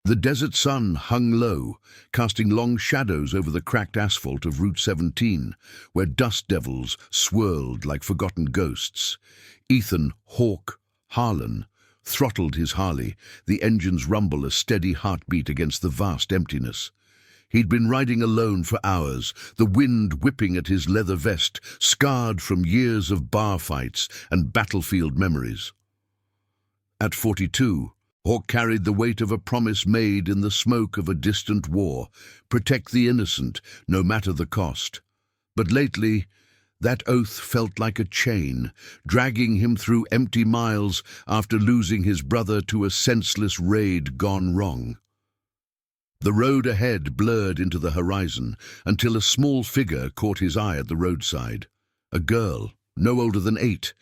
The desert sun hung low, casting long shadows over the cracked asphalt of Route 17, where dust devils swirled like forgotten ghosts. Ethan Hawk Harlan throttled his Harley, the engine's rumble a steady heartbeat against the vast emptiness. He'd been riding alone for hours, the wind whipping at his leather vest, scarred from years of bar fights and battlefield memories. At 42, Hawk carried the weight of a promise made in the smoke of a distant war: protect the innocent, no matter the cost. But lately, that oath felt like a chain, dragging him through empty miles after losing his brother to a senseless raid gone wrong. The road ahead blurred into the horizon until a small figure caught his eye at the roadside. A girl, no older than 8,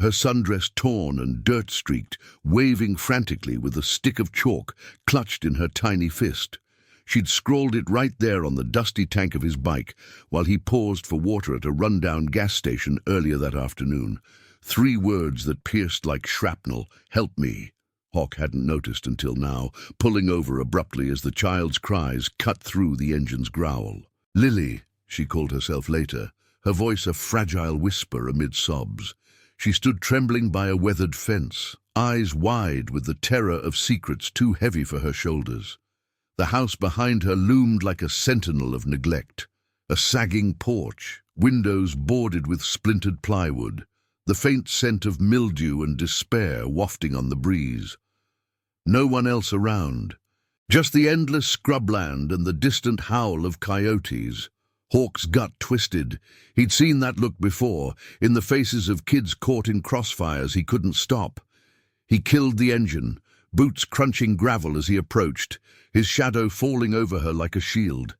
her sundress torn and dirt-streaked, waving frantically with a stick of chalk clutched in her tiny fist. She'd scrawled it right there on the dusty tank of his bike while he paused for water at a rundown gas station earlier that afternoon. 3 words that pierced like shrapnel: "Help me." Hawk hadn't noticed until now, pulling over abruptly as the child's cries cut through the engine's growl. "Lily," she called herself later, her voice a fragile whisper amid sobs. She stood trembling by a weathered fence, eyes wide with the terror of secrets too heavy for her shoulders. The house behind her loomed like a sentinel of neglect. A sagging porch, windows boarded with splintered plywood, the faint scent of mildew and despair wafting on the breeze. No one else around, just the endless scrubland and the distant howl of coyotes. Hawk's gut twisted. He'd seen that look before, in the faces of kids caught in crossfires he couldn't stop. He killed the engine, boots crunching gravel as he approached, his shadow falling over her like a shield.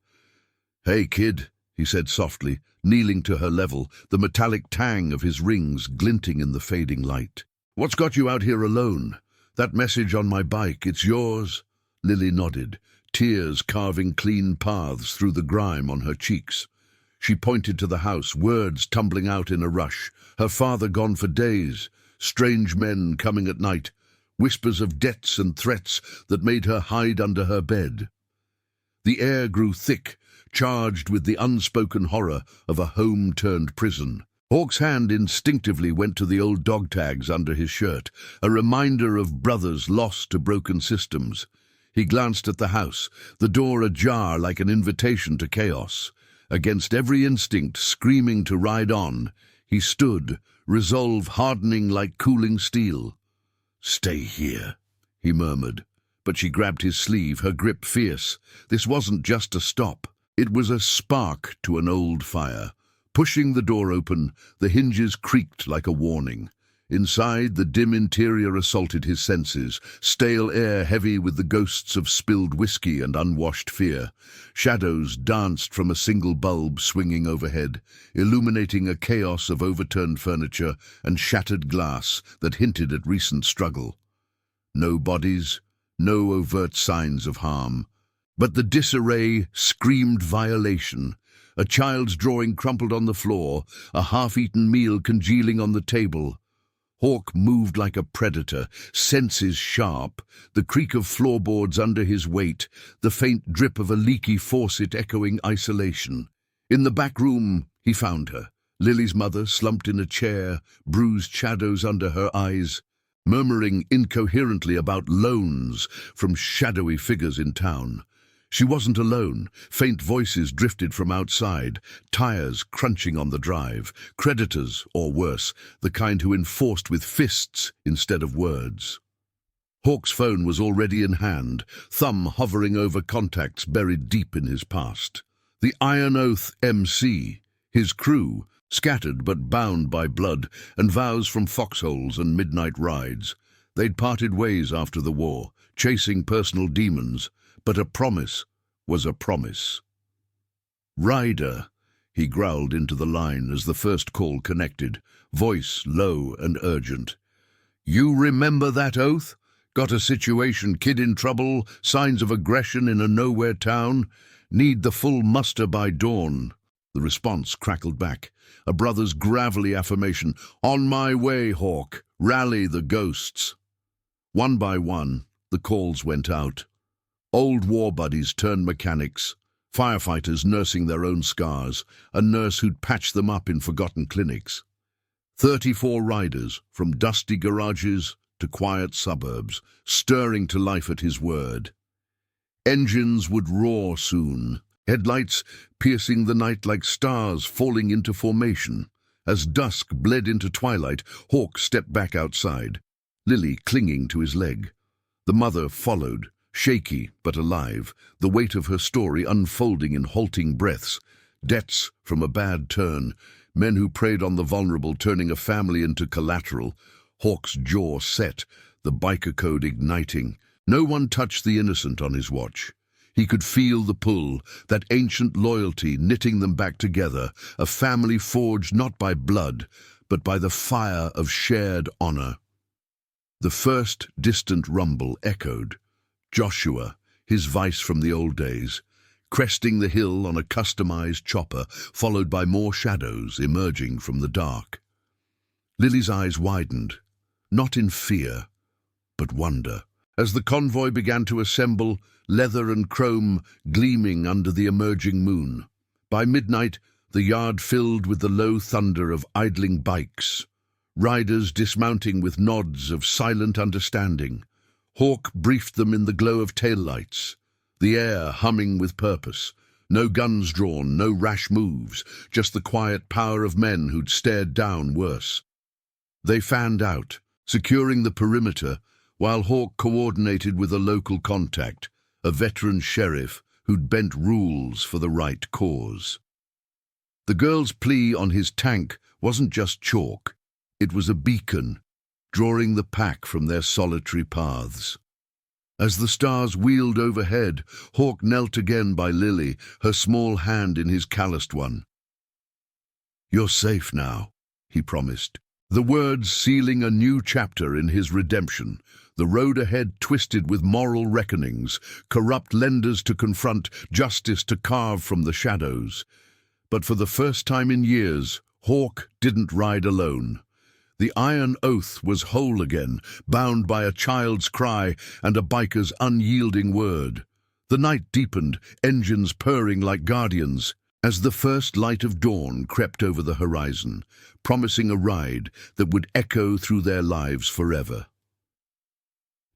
"Hey, kid," he said softly, kneeling to her level, the metallic tang of his rings glinting in the fading light. "What's got you out here alone? That message on my bike, it's yours?" Lily nodded, tears carving clean paths through the grime on her cheeks. She pointed to the house, words tumbling out in a rush. Her father gone for days, strange men coming at night, whispers of debts and threats that made her hide under her bed. The air grew thick, charged with the unspoken horror of a home-turned prison. Hawk's hand instinctively went to the old dog tags under his shirt, a reminder of brothers lost to broken systems. He glanced at the house, the door ajar like an invitation to chaos. Against every instinct screaming to ride on, he stood, resolve hardening like cooling steel. "Stay here," he murmured, but she grabbed his sleeve, her grip fierce. This wasn't just a stop. It was a spark to an old fire. Pushing the door open, the hinges creaked like a warning. Inside, the dim interior assaulted his senses, stale air heavy with the ghosts of spilled whiskey and unwashed fear. Shadows danced from a single bulb swinging overhead, illuminating a chaos of overturned furniture and shattered glass that hinted at recent struggle. No bodies, no overt signs of harm. But the disarray screamed violation. A child's drawing crumpled on the floor, a half-eaten meal congealing on the table. Hawk moved like a predator, senses sharp, the creak of floorboards under his weight, the faint drip of a leaky faucet echoing isolation. In the back room, he found her, Lily's mother slumped in a chair, bruised shadows under her eyes, murmuring incoherently about loans from shadowy figures in town. She wasn't alone. Faint voices drifted from outside, tires crunching on the drive, creditors, or worse, the kind who enforced with fists instead of words. Hawk's phone was already in hand, thumb hovering over contacts buried deep in his past. The Iron Oath MC, his crew, scattered but bound by blood and vows from foxholes and midnight rides. They'd parted ways after the war, chasing personal demons, but a promise was a promise. "Ryder," he growled into the line as the first call connected, voice low and urgent. "You remember that oath? Got a situation, kid in trouble, signs of aggression in a nowhere town? Need the full muster by dawn." The response crackled back, a brother's gravelly affirmation. "On my way, Hawk. Rally the ghosts." One by one, the calls went out. Old war buddies turned mechanics, firefighters nursing their own scars, a nurse who'd patched them up in forgotten clinics. 34 riders, from dusty garages to quiet suburbs, stirring to life at his word. Engines would roar soon, headlights piercing the night like stars falling into formation. As dusk bled into twilight, Hawk stepped back outside, Lily clinging to his leg. The mother followed, shaky but alive, the weight of her story unfolding in halting breaths. Debts from a bad turn, men who preyed on the vulnerable turning a family into collateral. Hawk's jaw set, the biker code igniting. No one touched the innocent on his watch. He could feel the pull, that ancient loyalty knitting them back together, a family forged not by blood, but by the fire of shared honor. The first distant rumble echoed. Joshua, his vice from the old days, cresting the hill on a customized chopper, followed by more shadows emerging from the dark. Lily's eyes widened, not in fear, but wonder, as the convoy began to assemble, leather and chrome gleaming under the emerging moon. By midnight, the yard filled with the low thunder of idling bikes, riders dismounting with nods of silent understanding. Hawk briefed them in the glow of taillights, the air humming with purpose. No guns drawn, no rash moves, just the quiet power of men who'd stared down worse. They fanned out, securing the perimeter, while Hawk coordinated with a local contact, a veteran sheriff who'd bent rules for the right cause. The girl's plea on his tank wasn't just chalk, it was a beacon, drawing the pack from their solitary paths. As the stars wheeled overhead, Hawk knelt again by Lily, her small hand in his calloused one. "You're safe now," he promised, the words sealing a new chapter in his redemption. The road ahead twisted with moral reckonings, corrupt lenders to confront, justice to carve from the shadows. But for the first time in years, Hawk didn't ride alone. The iron oath was whole again, bound by a child's cry and a biker's unyielding word. The night deepened, engines purring like guardians, as the first light of dawn crept over the horizon, promising a ride that would echo through their lives forever.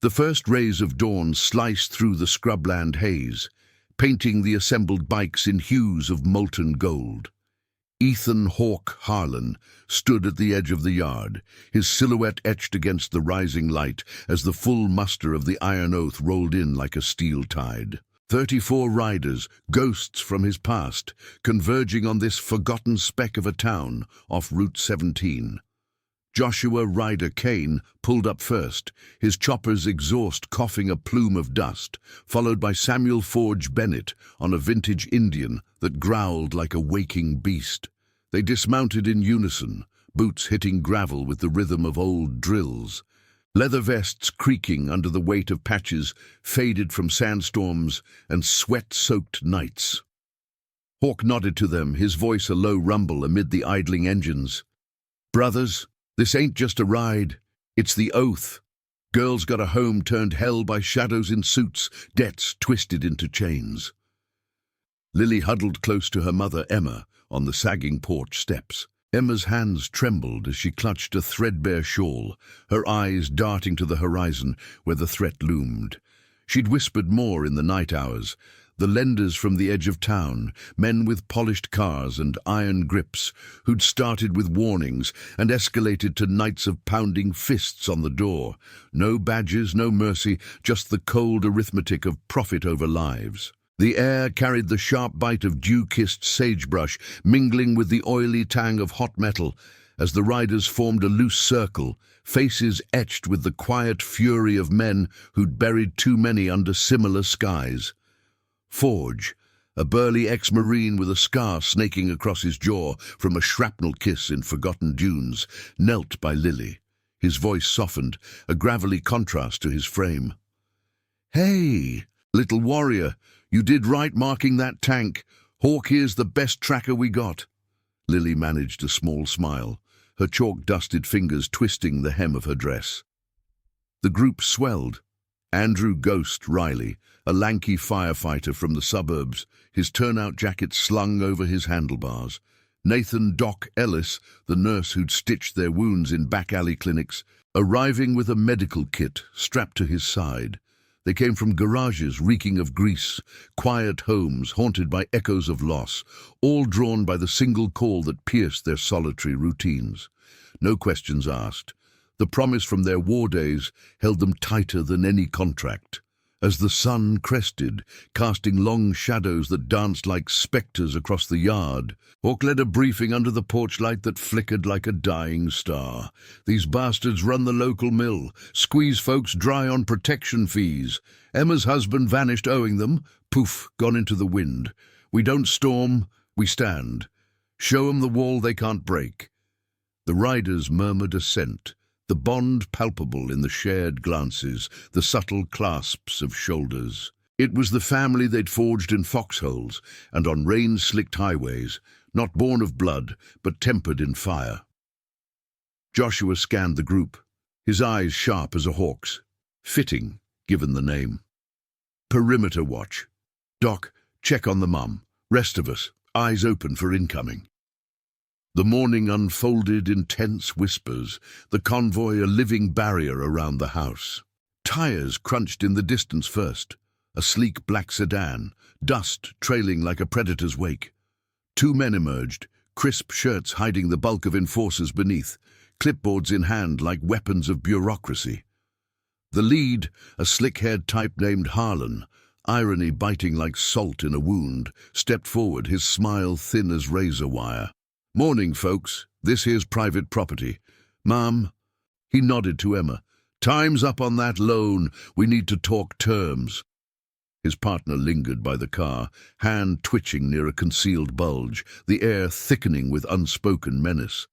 The first rays of dawn sliced through the scrubland haze, painting the assembled bikes in hues of molten gold. Ethan Hawk Harlan stood at the edge of the yard, his silhouette etched against the rising light as the full muster of the Iron Oath rolled in like a steel tide. 34 riders, ghosts from his past, converging on this forgotten speck of a town off Route 17. Joshua Ryder Kane pulled up first, his chopper's exhaust coughing a plume of dust, followed by Samuel Forge Bennett on a vintage Indian that growled like a waking beast. They dismounted in unison, boots hitting gravel with the rhythm of old drills. Leather vests creaking under the weight of patches faded from sandstorms and sweat-soaked nights. Hawk nodded to them, his voice a low rumble amid the idling engines. "Brothers, this ain't just a ride, it's the oath. Girls got a home turned hell by shadows in suits, debts twisted into chains." Lily huddled close to her mother, Emma, on the sagging porch steps. Emma's hands trembled as she clutched a threadbare shawl, her eyes darting to the horizon where the threat loomed. She'd whispered more in the night hours. The lenders from the edge of town, men with polished cars and iron grips, who'd started with warnings and escalated to nights of pounding fists on the door. No badges, no mercy, just the cold arithmetic of profit over lives. The air carried the sharp bite of dew-kissed sagebrush, mingling with the oily tang of hot metal, as the riders formed a loose circle, faces etched with the quiet fury of men who'd buried too many under similar skies. Forge, a burly ex-marine with a scar snaking across his jaw from a shrapnel kiss in forgotten dunes, knelt by Lily. His voice softened, a gravelly contrast to his frame. "Hey, little warrior, you did right marking that tank. Hawk here's the best tracker we got." Lily managed a small smile, her chalk-dusted fingers twisting the hem of her dress. The group swelled. Andrew Ghost Riley, a lanky firefighter from the suburbs, his turnout jacket slung over his handlebars. Nathan "Doc" Ellis, the nurse who'd stitched their wounds in back alley clinics, arriving with a medical kit strapped to his side. They came from garages reeking of grease, quiet homes haunted by echoes of loss, all drawn by the single call that pierced their solitary routines. No questions asked. The promise from their war days held them tighter than any contract. As the sun crested, casting long shadows that danced like spectres across the yard, Hawk led a briefing under the porch light that flickered like a dying star. These bastards run the local mill, squeeze folks dry on protection fees. Emma's husband vanished owing them, poof, gone into the wind. We don't storm, we stand. Show 'em the wall they can't break. The riders murmured assent, the bond palpable in the shared glances, the subtle clasps of shoulders. It was the family they'd forged in foxholes and on rain-slicked highways, not born of blood, but tempered in fire. Joshua scanned the group, his eyes sharp as a hawk's. Fitting, given the name. Perimeter watch. Doc, check on the mum. Rest of us, eyes open for incoming. The morning unfolded in tense whispers, the convoy a living barrier around the house. Tires crunched in the distance first, a sleek black sedan, dust trailing like a predator's wake. Two men emerged, crisp shirts hiding the bulk of enforcers beneath, clipboards in hand like weapons of bureaucracy. The lead, a slick-haired type named Harlan, irony biting like salt in a wound, stepped forward, his smile thin as razor wire. "Morning, folks. This here's private property. Ma'am." He nodded to Emma. "Time's up on that loan. We need to talk terms." His partner lingered by the car, hand twitching near a concealed bulge, the air thickening with unspoken menace.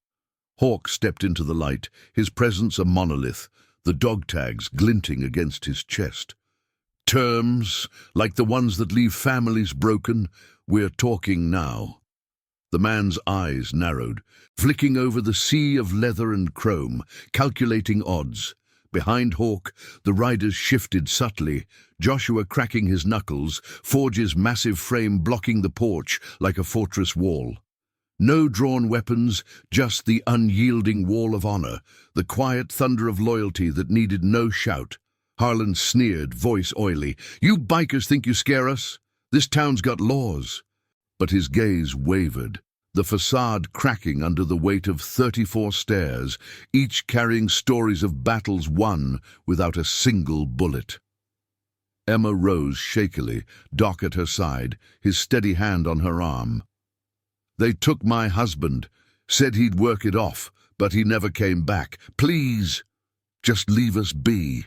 Hawk stepped into the light, his presence a monolith, the dog tags glinting against his chest. "Terms, like the ones that leave families broken, we're talking now." The man's eyes narrowed, flicking over the sea of leather and chrome, calculating odds. Behind Hawk, the riders shifted subtly, Joshua cracking his knuckles, Forge's massive frame blocking the porch like a fortress wall. No drawn weapons, just the unyielding wall of honor, the quiet thunder of loyalty that needed no shout. Harlan sneered, voice oily. "You bikers think you scare us? This town's got laws." But his gaze wavered, the facade cracking under the weight of 34 stairs, each carrying stories of battles won without a single bullet. Emma rose shakily, Doc at her side, his steady hand on her arm. "They took my husband, said he'd work it off, but he never came back. Please, just leave us be."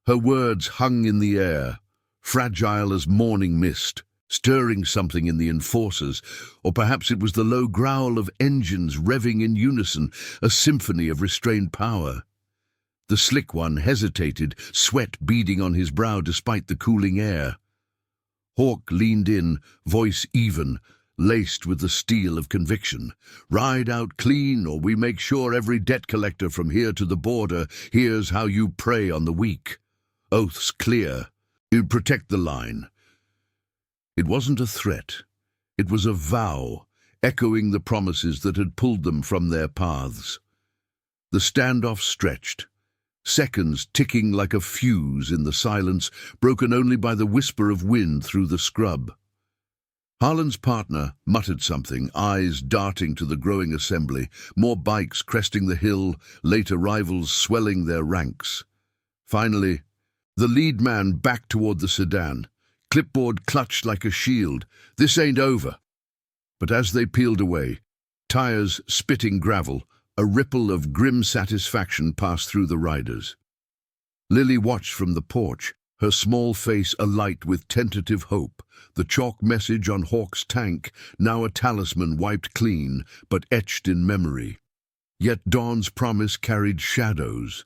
Her words hung in the air, fragile as morning mist, stirring something in the enforcers, or perhaps it was the low growl of engines revving in unison, a symphony of restrained power. The slick one hesitated, sweat beading on his brow despite the cooling air. Hawk leaned in, voice even, laced with the steel of conviction. "Ride out clean, or we make sure every debt collector from here to the border hears how you prey on the weak. Oaths clear. You'd protect the line." It wasn't a threat. It was a vow, echoing the promises that had pulled them from their paths. The standoff stretched, seconds ticking like a fuse in the silence, broken only by the whisper of wind through the scrub. Harlan's partner muttered something, eyes darting to the growing assembly, more bikes cresting the hill, late arrivals swelling their ranks. Finally, the lead man backed toward the sedan, clipboard clutched like a shield. "This ain't over." But as they peeled away, tires spitting gravel, a ripple of grim satisfaction passed through the riders. Lily watched from the porch, her small face alight with tentative hope, the chalk message on Hawk's tank, now a talisman wiped clean, but etched in memory. Yet Dawn's promise carried shadows.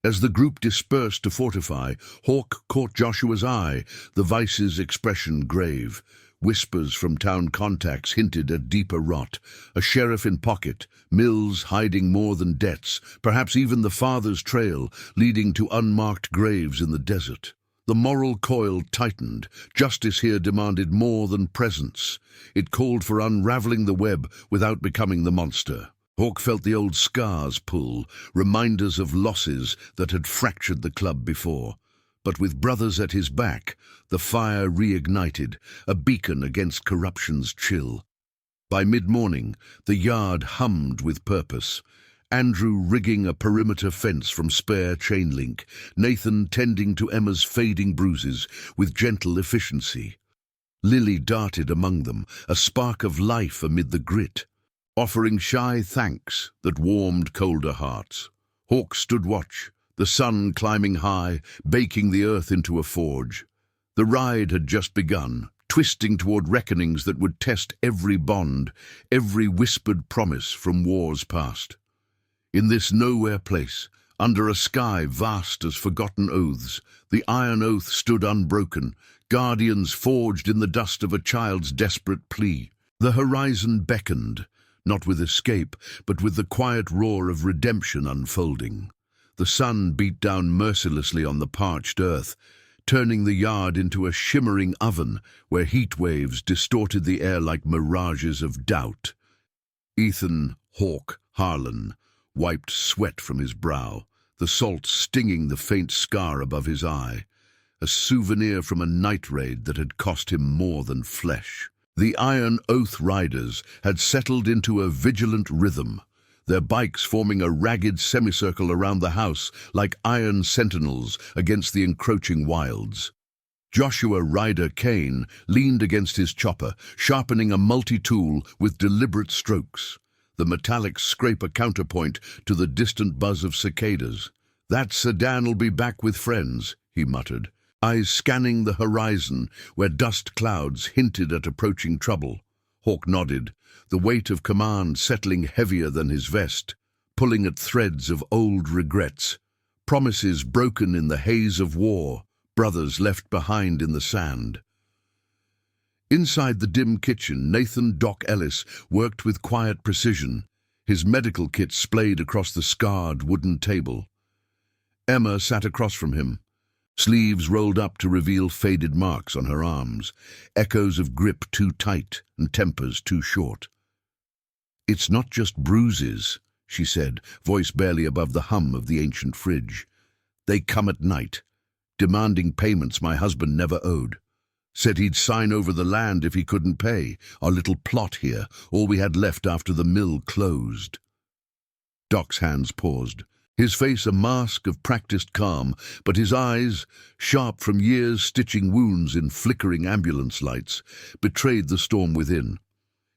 As the group dispersed to fortify, Hawk caught Joshua's eye, the vice's expression grave. Whispers from town contacts hinted at deeper rot. A sheriff in pocket, Mills hiding more than debts, perhaps even the father's trail leading to unmarked graves in the desert. The moral coil tightened. Justice here demanded more than presence. It called for unraveling the web without becoming the monster. Hawk felt the old scars pull, reminders of losses that had fractured the club before. But with brothers at his back, the fire reignited, a beacon against corruption's chill. By mid-morning, the yard hummed with purpose. Andrew rigging a perimeter fence from spare chain link, Nathan tending to Emma's fading bruises with gentle efficiency. Lily darted among them, a spark of life amid the grit, offering shy thanks that warmed colder hearts. Hawk stood watch, the sun climbing high, baking the earth into a forge. The ride had just begun, twisting toward reckonings that would test every bond, every whispered promise from wars past. In this nowhere place, under a sky vast as forgotten oaths, the iron oath stood unbroken, guardians forged in the dust of a child's desperate plea. The horizon beckoned, not with escape, but with the quiet roar of redemption unfolding. The sun beat down mercilessly on the parched earth, turning the yard into a shimmering oven where heat waves distorted the air like mirages of doubt. Ethan, Hawk, Harlan wiped sweat from his brow, the salt stinging the faint scar above his eye, a souvenir from a night raid that had cost him more than flesh. The Iron Oath riders had settled into a vigilant rhythm, their bikes forming a ragged semicircle around the house like iron sentinels against the encroaching wilds. Joshua Ryder Kane leaned against his chopper, sharpening a multi-tool with deliberate strokes. The metallics scrape a counterpoint to the distant buzz of cicadas. "That sedan'll be back with friends," he muttered, eyes scanning the horizon where dust clouds hinted at approaching trouble. Hawk nodded, the weight of command settling heavier than his vest, pulling at threads of old regrets, promises broken in the haze of war, brothers left behind in the sand. Inside the dim kitchen, Nathan Doc Ellis worked with quiet precision, his medical kit splayed across the scarred wooden table. Emma sat across from him, sleeves rolled up to reveal faded marks on her arms, echoes of grip too tight and tempers too short. "It's not just bruises," she said, voice barely above the hum of the ancient fridge. "They come at night, demanding payments my husband never owed. Said he'd sign over the land if he couldn't pay, our little plot here, all we had left after the mill closed." Doc's hands paused, his face a mask of practiced calm, but his eyes, sharp from years stitching wounds in flickering ambulance lights, betrayed the storm within.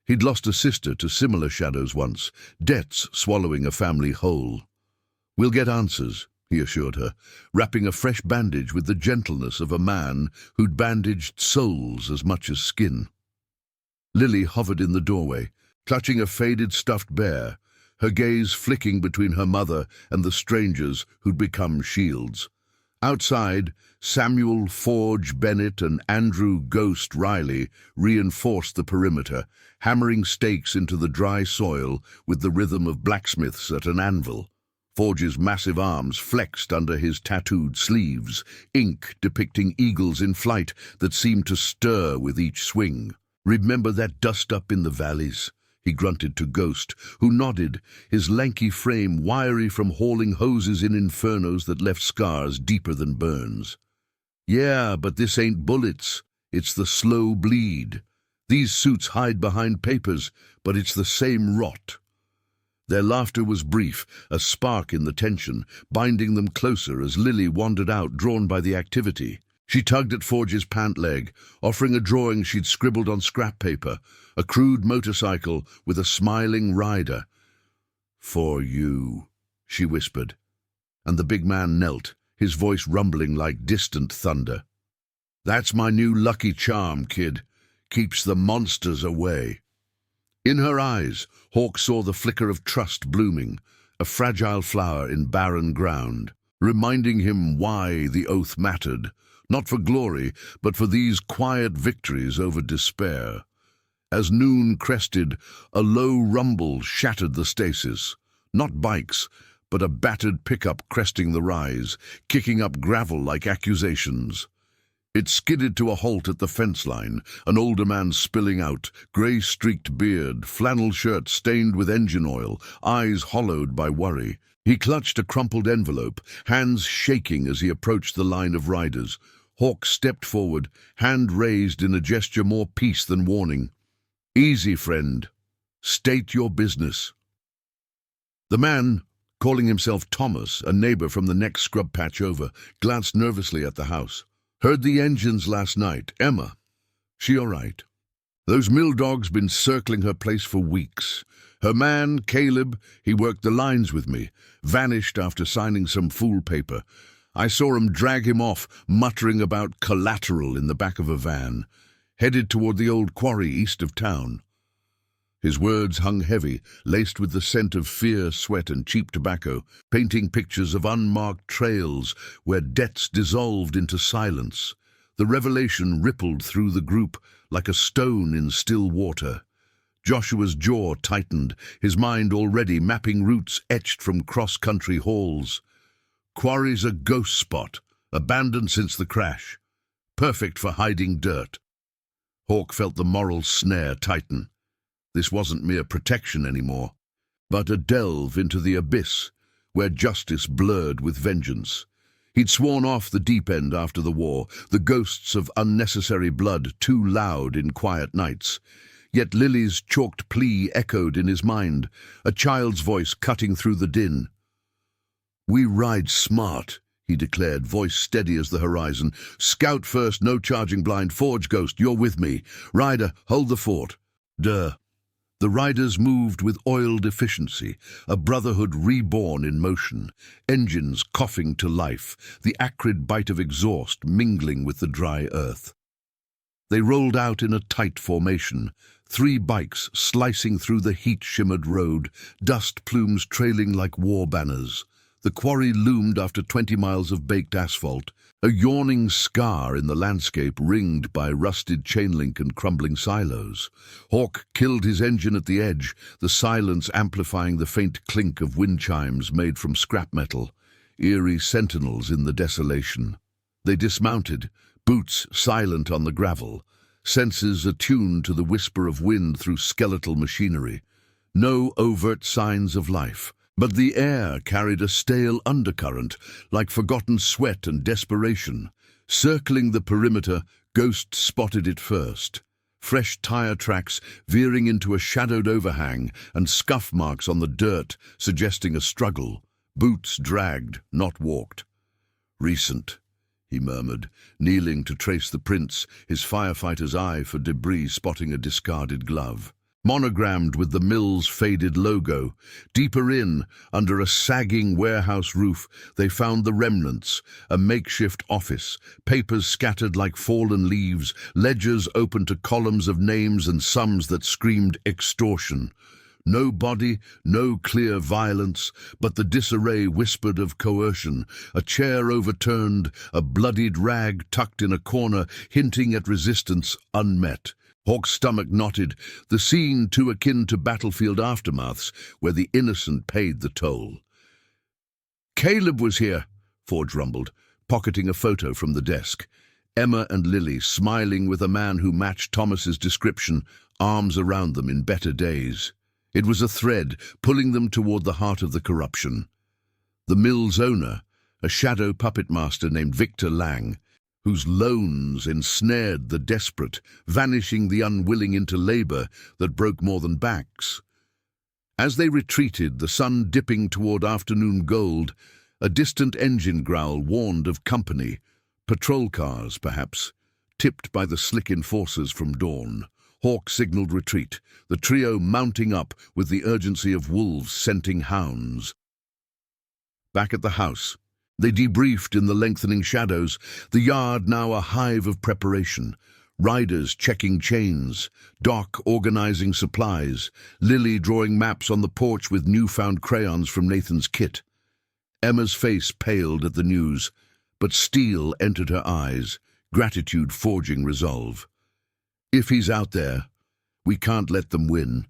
He'd lost a sister to similar shadows once, debts swallowing a family whole. "We'll get answers," he assured her, wrapping a fresh bandage with the gentleness of a man who'd bandaged souls as much as skin. Lily hovered in the doorway, clutching a faded stuffed bear, her gaze flicking between her mother and the strangers who'd become shields. Outside, Samuel Forge Bennett and Andrew Ghost Riley reinforced the perimeter, hammering stakes into the dry soil with the rhythm of blacksmiths at an anvil. Forge's massive arms flexed under his tattooed sleeves, ink depicting eagles in flight that seemed to stir with each swing. "Remember that dust up in the valleys?" he grunted to Ghost, who nodded, his lanky frame wiry from hauling hoses in infernos that left scars deeper than burns. "Yeah, but this ain't bullets. It's the slow bleed. These suits hide behind papers, but it's the same rot." Their laughter was brief, a spark in the tension, binding them closer as Lily wandered out, drawn by the activity. She tugged at Forge's pant leg, offering a drawing she'd scribbled on scrap paper, a crude motorcycle with a smiling rider. "For you," she whispered, and the big man knelt, his voice rumbling like distant thunder. "That's my new lucky charm, kid. Keeps the monsters away." In her eyes, Hawk saw the flicker of trust blooming, a fragile flower in barren ground, reminding him why the oath mattered, not for glory, but for these quiet victories over despair. As noon crested, a low rumble shattered the stasis. Not bikes, but a battered pickup cresting the rise, kicking up gravel like accusations. It skidded to a halt at the fence line, an older man spilling out, grey-streaked beard, flannel shirt stained with engine oil, eyes hollowed by worry. He clutched a crumpled envelope, hands shaking as he approached the line of riders. Hawk stepped forward, hand raised in a gesture more peace than warning. "Easy, friend. State your business." The man, calling himself Thomas, a neighbor from the next scrub patch over, glanced nervously at the house. "Heard the engines last night. Emma. She all right? Those mill dogs been circling her place for weeks. Her man, Caleb, he worked the lines with me, vanished after signing some fool paper. I saw him drag him off, muttering about collateral in the back of a van, headed toward the old quarry east of town." His words hung heavy, laced with the scent of fear, sweat, and cheap tobacco, painting pictures of unmarked trails where debts dissolved into silence. The revelation rippled through the group like a stone in still water. Joshua's jaw tightened, his mind already mapping routes etched from cross-country halls. Quarry's a ghost spot, abandoned since the crash. Perfect for hiding dirt. Hawk felt the moral snare tighten. This wasn't mere protection anymore, but a delve into the abyss where justice blurred with vengeance. He'd sworn off the deep end after the war, the ghosts of unnecessary blood too loud in quiet nights. Yet Lily's chalked plea echoed in his mind, a child's voice cutting through the din. "We ride smart," he declared, voice steady as the horizon. "Scout first, no charging blind. Forge Ghost, you're with me. Ryder, hold the fort." Duh. The riders moved with oiled efficiency, a brotherhood reborn in motion, engines coughing to life, the acrid bite of exhaust mingling with the dry earth. They rolled out in a tight formation, 3 bikes slicing through the heat-shimmered road, dust plumes trailing like war banners. The quarry loomed after 20 miles of baked asphalt, a yawning scar in the landscape ringed by rusted chain link and crumbling silos. Hawk killed his engine at the edge, the silence amplifying the faint clink of wind chimes made from scrap metal, eerie sentinels in the desolation. They dismounted, boots silent on the gravel, senses attuned to the whisper of wind through skeletal machinery. No overt signs of life. But the air carried a stale undercurrent, like forgotten sweat and desperation. Circling the perimeter, Ghost spotted it first. Fresh tire tracks veering into a shadowed overhang and scuff marks on the dirt suggesting a struggle. Boots dragged, not walked. "Recent," he murmured, kneeling to trace the prints, his firefighter's eye for debris spotting a discarded glove. Monogrammed with the mill's faded logo. Deeper in, under a sagging warehouse roof, they found the remnants, a makeshift office, papers scattered like fallen leaves, ledgers open to columns of names and sums that screamed extortion. No body, no clear violence, but the disarray whispered of coercion, a chair overturned, a bloodied rag tucked in a corner, hinting at resistance unmet. Hawk's stomach knotted, the scene too akin to battlefield aftermaths, where the innocent paid the toll. "Caleb was here," Forge rumbled, pocketing a photo from the desk. Emma and Lily smiling with a man who matched Thomas's description, arms around them in better days. It was a thread, pulling them toward the heart of the corruption. The mill's owner, a shadow puppet master named Victor Lang, whose loans ensnared the desperate, vanishing the unwilling into labor that broke more than backs. As they retreated, the sun dipping toward afternoon gold, a distant engine growl warned of company, patrol cars, perhaps, tipped by the slick enforcers from dawn. Hawk signaled retreat, the trio mounting up with the urgency of wolves scenting hounds. Back at the house, they debriefed in the lengthening shadows, the yard now a hive of preparation. Riders checking chains, Doc organizing supplies, Lily drawing maps on the porch with newfound crayons from Nathan's kit. Emma's face paled at the news, but steel entered her eyes, gratitude forging resolve. "If he's out there, we can't let them win."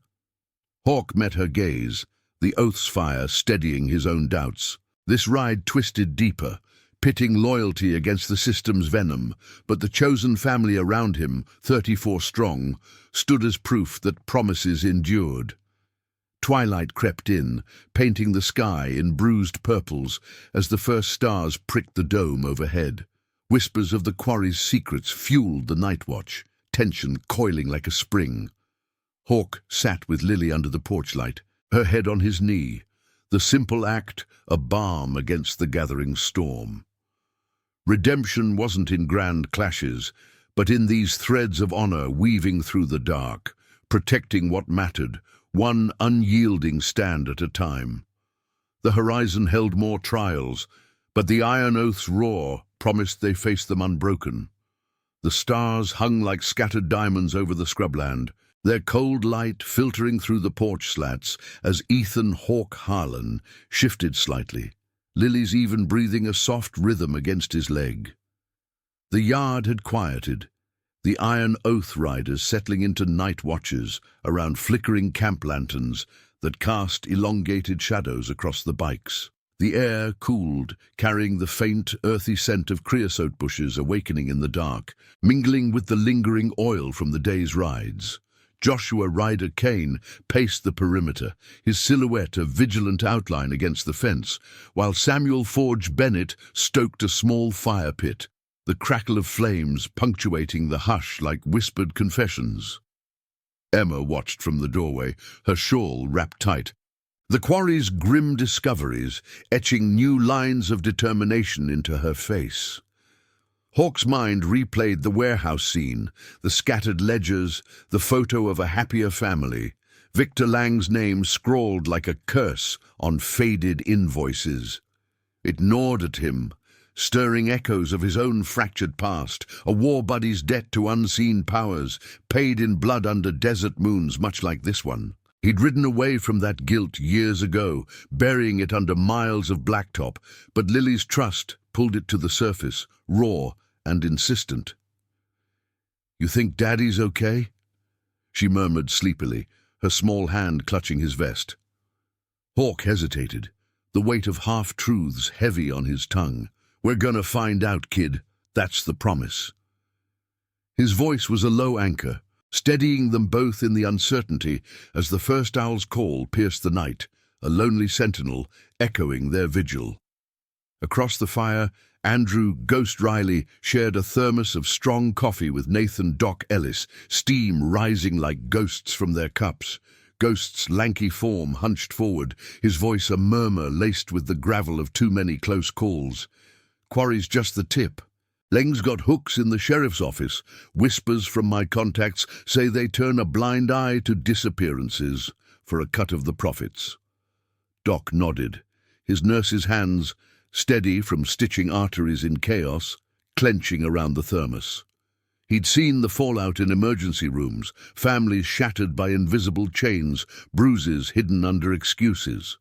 Hawk met her gaze, the oath's fire steadying his own doubts. This ride twisted deeper, pitting loyalty against the system's venom, but the chosen family around him, 34 strong, stood as proof that promises endured. Twilight crept in, painting the sky in bruised purples as the first stars pricked the dome overhead. Whispers of the quarry's secrets fueled the night watch, tension coiling like a spring. Hawk sat with Lily under the porch light, her head on his knee, the simple act a balm against the gathering storm. Redemption wasn't in grand clashes, but in these threads of honor weaving through the dark, protecting what mattered, one unyielding stand at a time. The horizon held more trials, but the iron oath's roar promised they faced them unbroken. The stars hung like scattered diamonds over the scrubland, their cold light filtering through the porch slats as Ethan Hawk Harlan shifted slightly, Lily's even breathing a soft rhythm against his leg. The yard had quieted, the iron oath riders settling into night watches around flickering camp lanterns that cast elongated shadows across the bikes. The air cooled, carrying the faint, earthy scent of creosote bushes awakening in the dark, mingling with the lingering oil from the day's rides. Joshua Ryder Kane paced the perimeter, his silhouette a vigilant outline against the fence, while Samuel Forge Bennett stoked a small fire pit, the crackle of flames punctuating the hush like whispered confessions. Emma watched from the doorway, her shawl wrapped tight, the quarry's grim discoveries etching new lines of determination into her face. Hawk's mind replayed the warehouse scene, the scattered ledgers, the photo of a happier family, Victor Lang's name scrawled like a curse on faded invoices. It gnawed at him, stirring echoes of his own fractured past, a war buddy's debt to unseen powers, paid in blood under desert moons much like this one. He'd ridden away from that guilt years ago, burying it under miles of blacktop, but Lily's trust pulled it to the surface, raw and insistent. "You think Daddy's okay?" she murmured sleepily, her small hand clutching his vest. Hawk hesitated, the weight of half-truths heavy on his tongue. "We're gonna find out, kid. That's the promise." His voice was a low anchor, steadying them both in the uncertainty as the first owl's call pierced the night, a lonely sentinel echoing their vigil. Across the fire, Andrew Ghost Riley shared a thermos of strong coffee with Nathan Doc Ellis, steam rising like ghosts from their cups. Ghost's lanky form hunched forward, his voice a murmur laced with the gravel of too many close calls. "Quarry's just the tip. Leng's got hooks in the sheriff's office. Whispers from my contacts say they turn a blind eye to disappearances for a cut of the profits." Doc nodded, his nurse's hands, steady from stitching arteries in chaos, clenching around the thermos. He'd seen the fallout in emergency rooms, families shattered by invisible chains, bruises hidden under excuses.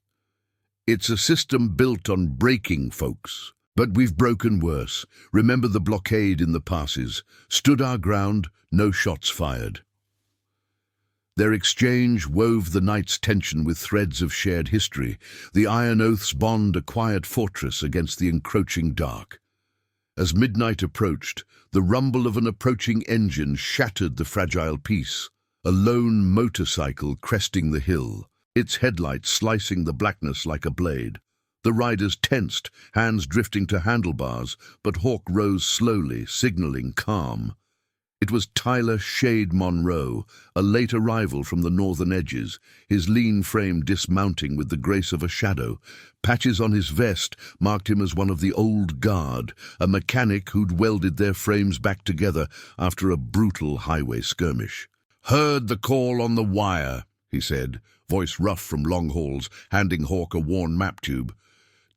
"It's a system built on breaking folks. But we've broken worse. Remember the blockade in the passes. Stood our ground, no shots fired." Their exchange wove the night's tension with threads of shared history, the Iron Oath's bond a quiet fortress against the encroaching dark. As midnight approached, the rumble of an approaching engine shattered the fragile peace, a lone motorcycle cresting the hill, its headlights slicing the blackness like a blade. The riders tensed, hands drifting to handlebars, but Hawk rose slowly, signaling calm. It was Tyler Shade Monroe, a late arrival from the northern edges, his lean frame dismounting with the grace of a shadow. Patches on his vest marked him as one of the old guard, a mechanic who'd welded their frames back together after a brutal highway skirmish. "Heard the call on the wire," he said, voice rough from long hauls, handing Hawk a worn map tube.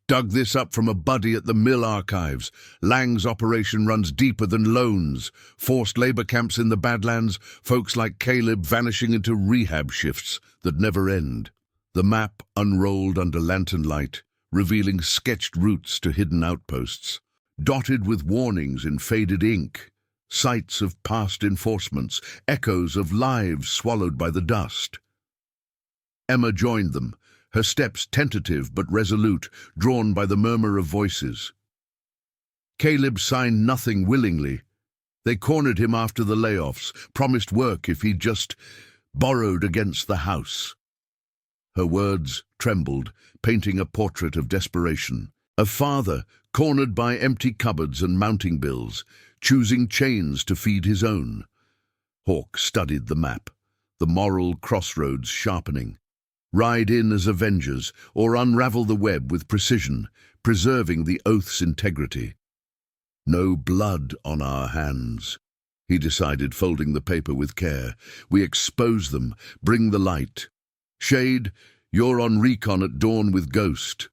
"Dug this up from a buddy at the mill archives. Lang's operation runs deeper than loans. Forced labor camps in the Badlands, folks like Caleb vanishing into rehab shifts that never end." The map unrolled under lantern light, revealing sketched routes to hidden outposts, dotted with warnings in faded ink, sites of past enforcements, echoes of lives swallowed by the dust. Emma joined them, her steps tentative but resolute, drawn by the murmur of voices. Caleb signed nothing willingly. They cornered him after the layoffs, promised work if he'd just borrowed against the house. Her words trembled, painting a portrait of desperation. A father, cornered by empty cupboards and mounting bills, choosing chains to feed his own. Hawke studied the map, the moral crossroads sharpening. Ride in as avengers, or unravel the web with precision, preserving the oath's integrity. No blood on our hands, he decided, folding the paper with care. We expose them, bring the light. Shade, you're on recon at dawn with Ghost.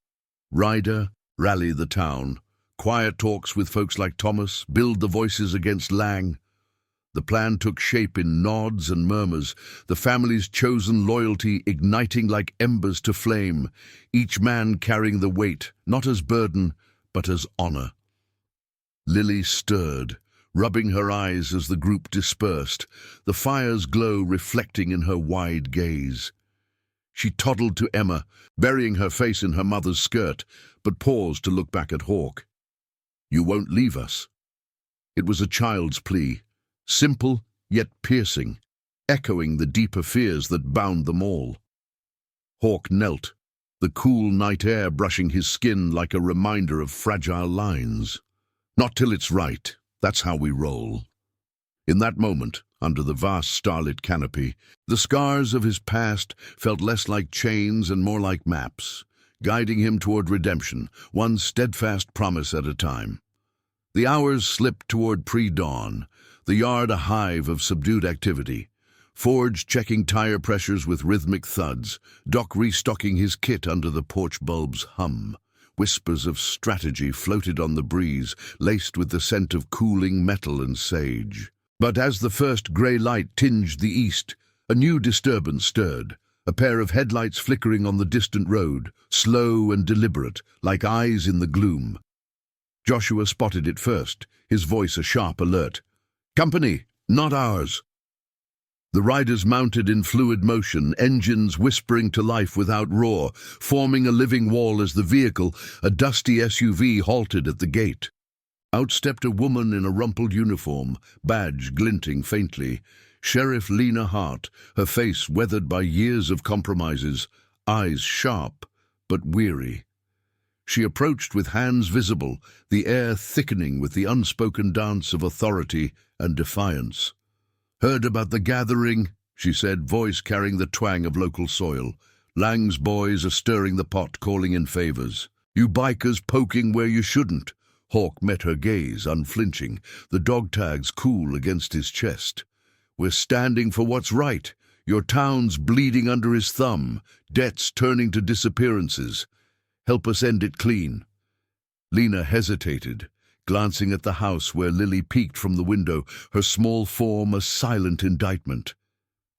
Ryder, rally the town. Quiet talks with folks like Thomas, build the voices against Lang. The plan took shape in nods and murmurs, the family's chosen loyalty igniting like embers to flame, each man carrying the weight, not as burden, but as honor. Lily stirred, rubbing her eyes as the group dispersed, the fire's glow reflecting in her wide gaze. She toddled to Emma, burying her face in her mother's skirt, but paused to look back at Hawke. "You won't leave us." It was a child's plea, simple yet piercing, echoing the deeper fears that bound them all. Hawke knelt, the cool night air brushing his skin like a reminder of fragile lines. "Not till it's right, that's how we roll." In that moment, under the vast starlit canopy, the scars of his past felt less like chains and more like maps, guiding him toward redemption, one steadfast promise at a time. The hours slipped toward pre-dawn, the yard a hive of subdued activity. Forge checking tire pressures with rhythmic thuds, Doc restocking his kit under the porch bulb's hum. Whispers of strategy floated on the breeze, laced with the scent of cooling metal and sage. But as the first grey light tinged the east, a new disturbance stirred, a pair of headlights flickering on the distant road, slow and deliberate, like eyes in the gloom. Joshua spotted it first, his voice a sharp alert. "Company, not ours." The riders mounted in fluid motion, engines whispering to life without roar, forming a living wall as the vehicle, a dusty SUV, halted at the gate. Out stepped a woman in a rumpled uniform, badge glinting faintly. Sheriff Lena Hart, her face weathered by years of compromises, eyes sharp but weary. She approached with hands visible, the air thickening with the unspoken dance of authority and defiance. "Heard about the gathering," she said, voice carrying the twang of local soil. "Lang's boys are stirring the pot, calling in favors. You bikers poking where you shouldn't." Hawke met her gaze, unflinching, the dog tags cool against his chest. "We're standing for what's right. Your town's bleeding under his thumb, debts turning to disappearances. Help us end it clean." Lena hesitated, glancing at the house where Lily peeked from the window, her small form a silent indictment.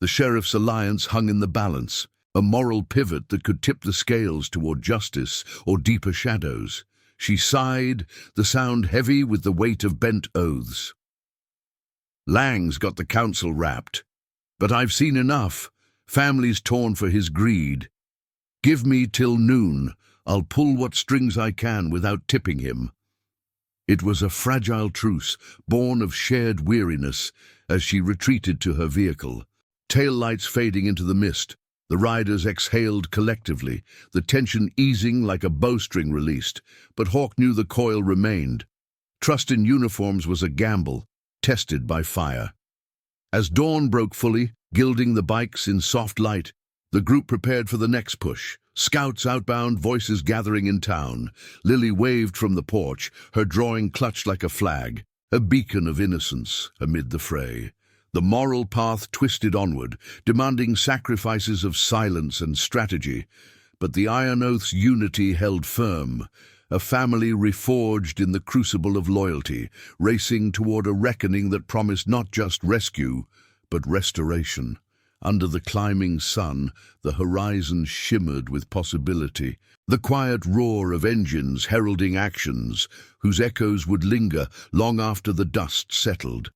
The sheriff's alliance hung in the balance, a moral pivot that could tip the scales toward justice or deeper shadows. She sighed, the sound heavy with the weight of bent oaths. "Lang's got the council wrapped, but I've seen enough. Families torn for his greed. Give me till noon. I'll pull what strings I can without tipping him." It was a fragile truce, born of shared weariness, as she retreated to her vehicle. Tail lights fading into the mist, the riders exhaled collectively, the tension easing like a bowstring released, but Hawke knew the coil remained. Trust in uniforms was a gamble, tested by fire. As dawn broke fully, gilding the bikes in soft light, the group prepared for the next push. Scouts outbound, voices gathering in town. Lily waved from the porch, her drawing clutched like a flag, a beacon of innocence amid the fray. The moral path twisted onward, demanding sacrifices of silence and strategy, but the Iron Oath's unity held firm, a family reforged in the crucible of loyalty, racing toward a reckoning that promised not just rescue, but restoration. Under the climbing sun, the horizon shimmered with possibility, the quiet roar of engines heralding actions whose echoes would linger long after the dust settled.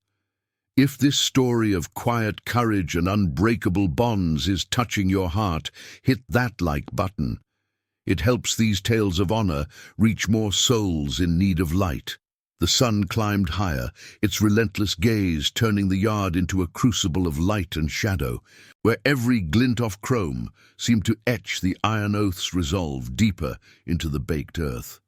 If this story of quiet courage and unbreakable bonds is touching your heart, hit that like button. It helps these tales of honor reach more souls in need of light. The sun climbed higher, its relentless gaze turning the yard into a crucible of light and shadow, where every glint of chrome seemed to etch the iron oath's resolve deeper into the baked earth.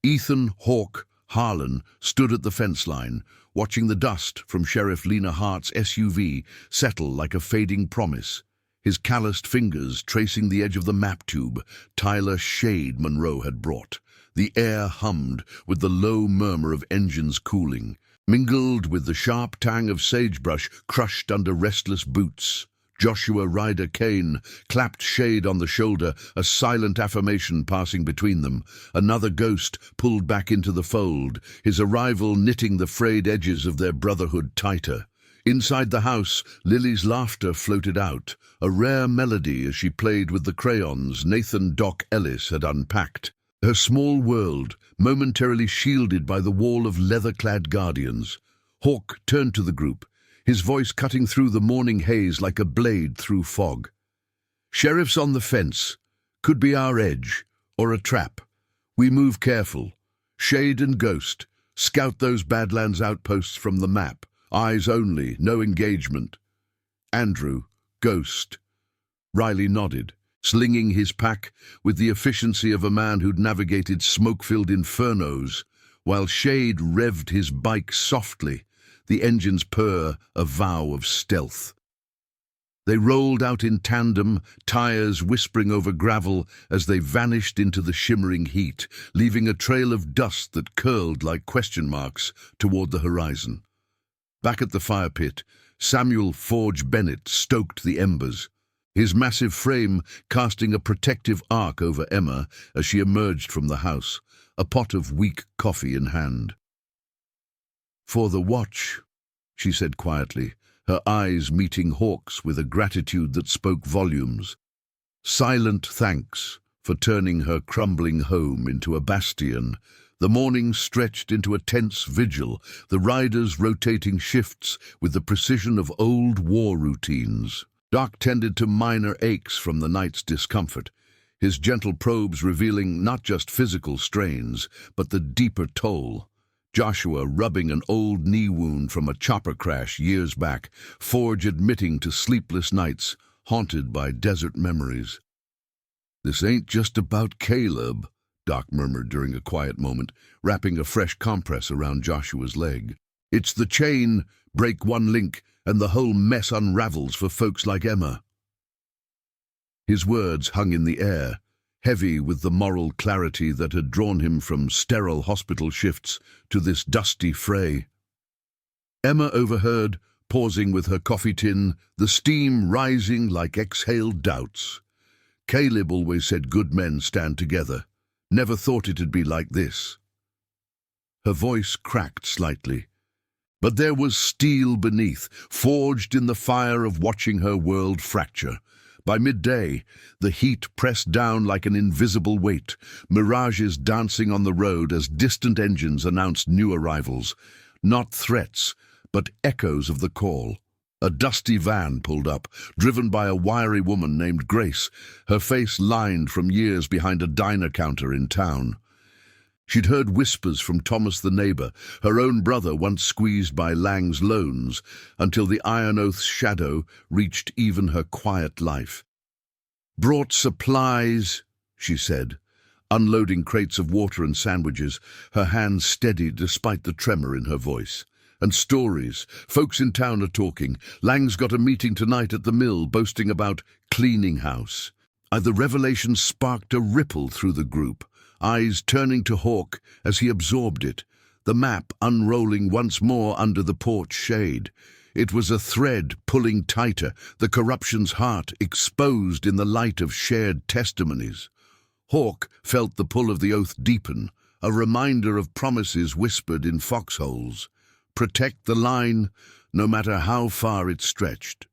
Ethan, Hawke, Harlan stood at the fence line, watching the dust from Sheriff Lena Hart's SUV settle like a fading promise, his calloused fingers tracing the edge of the map tube Tyler Shade Monroe had brought. The air hummed with the low murmur of engines cooling, mingled with the sharp tang of sagebrush crushed under restless boots. Joshua Ryder Kane clapped Shade on the shoulder, a silent affirmation passing between them. Another ghost pulled back into the fold, his arrival knitting the frayed edges of their brotherhood tighter. Inside the house, Lily's laughter floated out, a rare melody as she played with the crayons Nathan Doc Ellis had unpacked. Her small world, momentarily shielded by the wall of leather-clad guardians. Hawke turned to the group, his voice cutting through the morning haze like a blade through fog. "Sheriff's on the fence. Could be our edge, or a trap. We move careful. Shade and Ghost. Scout those Badlands outposts from the map. Eyes only, no engagement." Andrew, Ghost. Riley nodded, slinging his pack with the efficiency of a man who'd navigated smoke-filled infernos, while Shade revved his bike softly, the engine's purr a vow of stealth. They rolled out in tandem, tires whispering over gravel as they vanished into the shimmering heat, leaving a trail of dust that curled like question marks toward the horizon. Back at the fire pit, Samuel Forge Bennett stoked the embers, his massive frame casting a protective arc over Emma as she emerged from the house, a pot of weak coffee in hand. "For the watch," she said quietly, her eyes meeting Hawke's with a gratitude that spoke volumes. Silent thanks for turning her crumbling home into a bastion. The morning stretched into a tense vigil, the riders rotating shifts with the precision of old war routines. Doc tended to minor aches from the night's discomfort, his gentle probes revealing not just physical strains, but the deeper toll. Joshua rubbing an old knee wound from a chopper crash years back, Forge admitting to sleepless nights haunted by desert memories. "This ain't just about Caleb," Doc murmured during a quiet moment, wrapping a fresh compress around Joshua's leg. "It's the chain, break one link, and the whole mess unravels for folks like Emma." His words hung in the air, heavy with the moral clarity that had drawn him from sterile hospital shifts to this dusty fray. Emma overheard, pausing with her coffee tin, the steam rising like exhaled doubts. "Caleb always said good men stand together. Never thought it'd be like this." Her voice cracked slightly, but there was steel beneath, forged in the fire of watching her world fracture. By midday, the heat pressed down like an invisible weight, mirages dancing on the road as distant engines announced new arrivals. Not threats, but echoes of the call. A dusty van pulled up, driven by a wiry woman named Grace, her face lined from years behind a diner counter in town. She'd heard whispers from Thomas the neighbor, her own brother once squeezed by Lang's loans, until the Iron Oath's shadow reached even her quiet life. "Brought supplies," she said, unloading crates of water and sandwiches, her hands steady despite the tremor in her voice. "And stories. Folks in town are talking. Lang's got a meeting tonight at the mill boasting about cleaning house." The revelation sparked a ripple through the group, eyes turning to Hawke as he absorbed it, the map unrolling once more under the porch shade. It was a thread pulling tighter, the corruption's heart exposed in the light of shared testimonies. Hawke felt the pull of the oath deepen, a reminder of promises whispered in foxholes. Protect the line, no matter how far it stretched.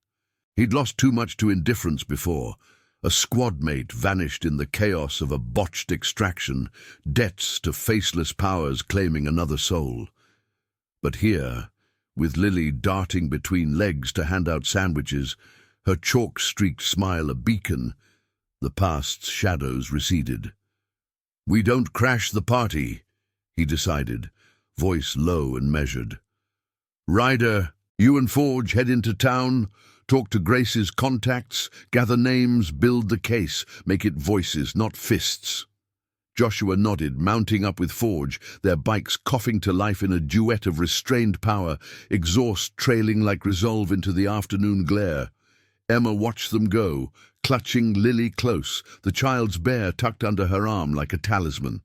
He'd lost too much to indifference before. A squad mate vanished in the chaos of a botched extraction, debts to faceless powers claiming another soul. But here, with Lily darting between legs to hand out sandwiches, her chalk-streaked smile a beacon, the past's shadows receded. "We don't crash the party," he decided, voice low and measured. "Ryder, you and Forge head into town, talk to Grace's contacts, gather names, build the case, make it voices, not fists." Joshua nodded, mounting up with Forge, their bikes coughing to life in a duet of restrained power, exhaust trailing like resolve into the afternoon glare. Emma watched them go, clutching Lily close, the child's bear tucked under her arm like a talisman.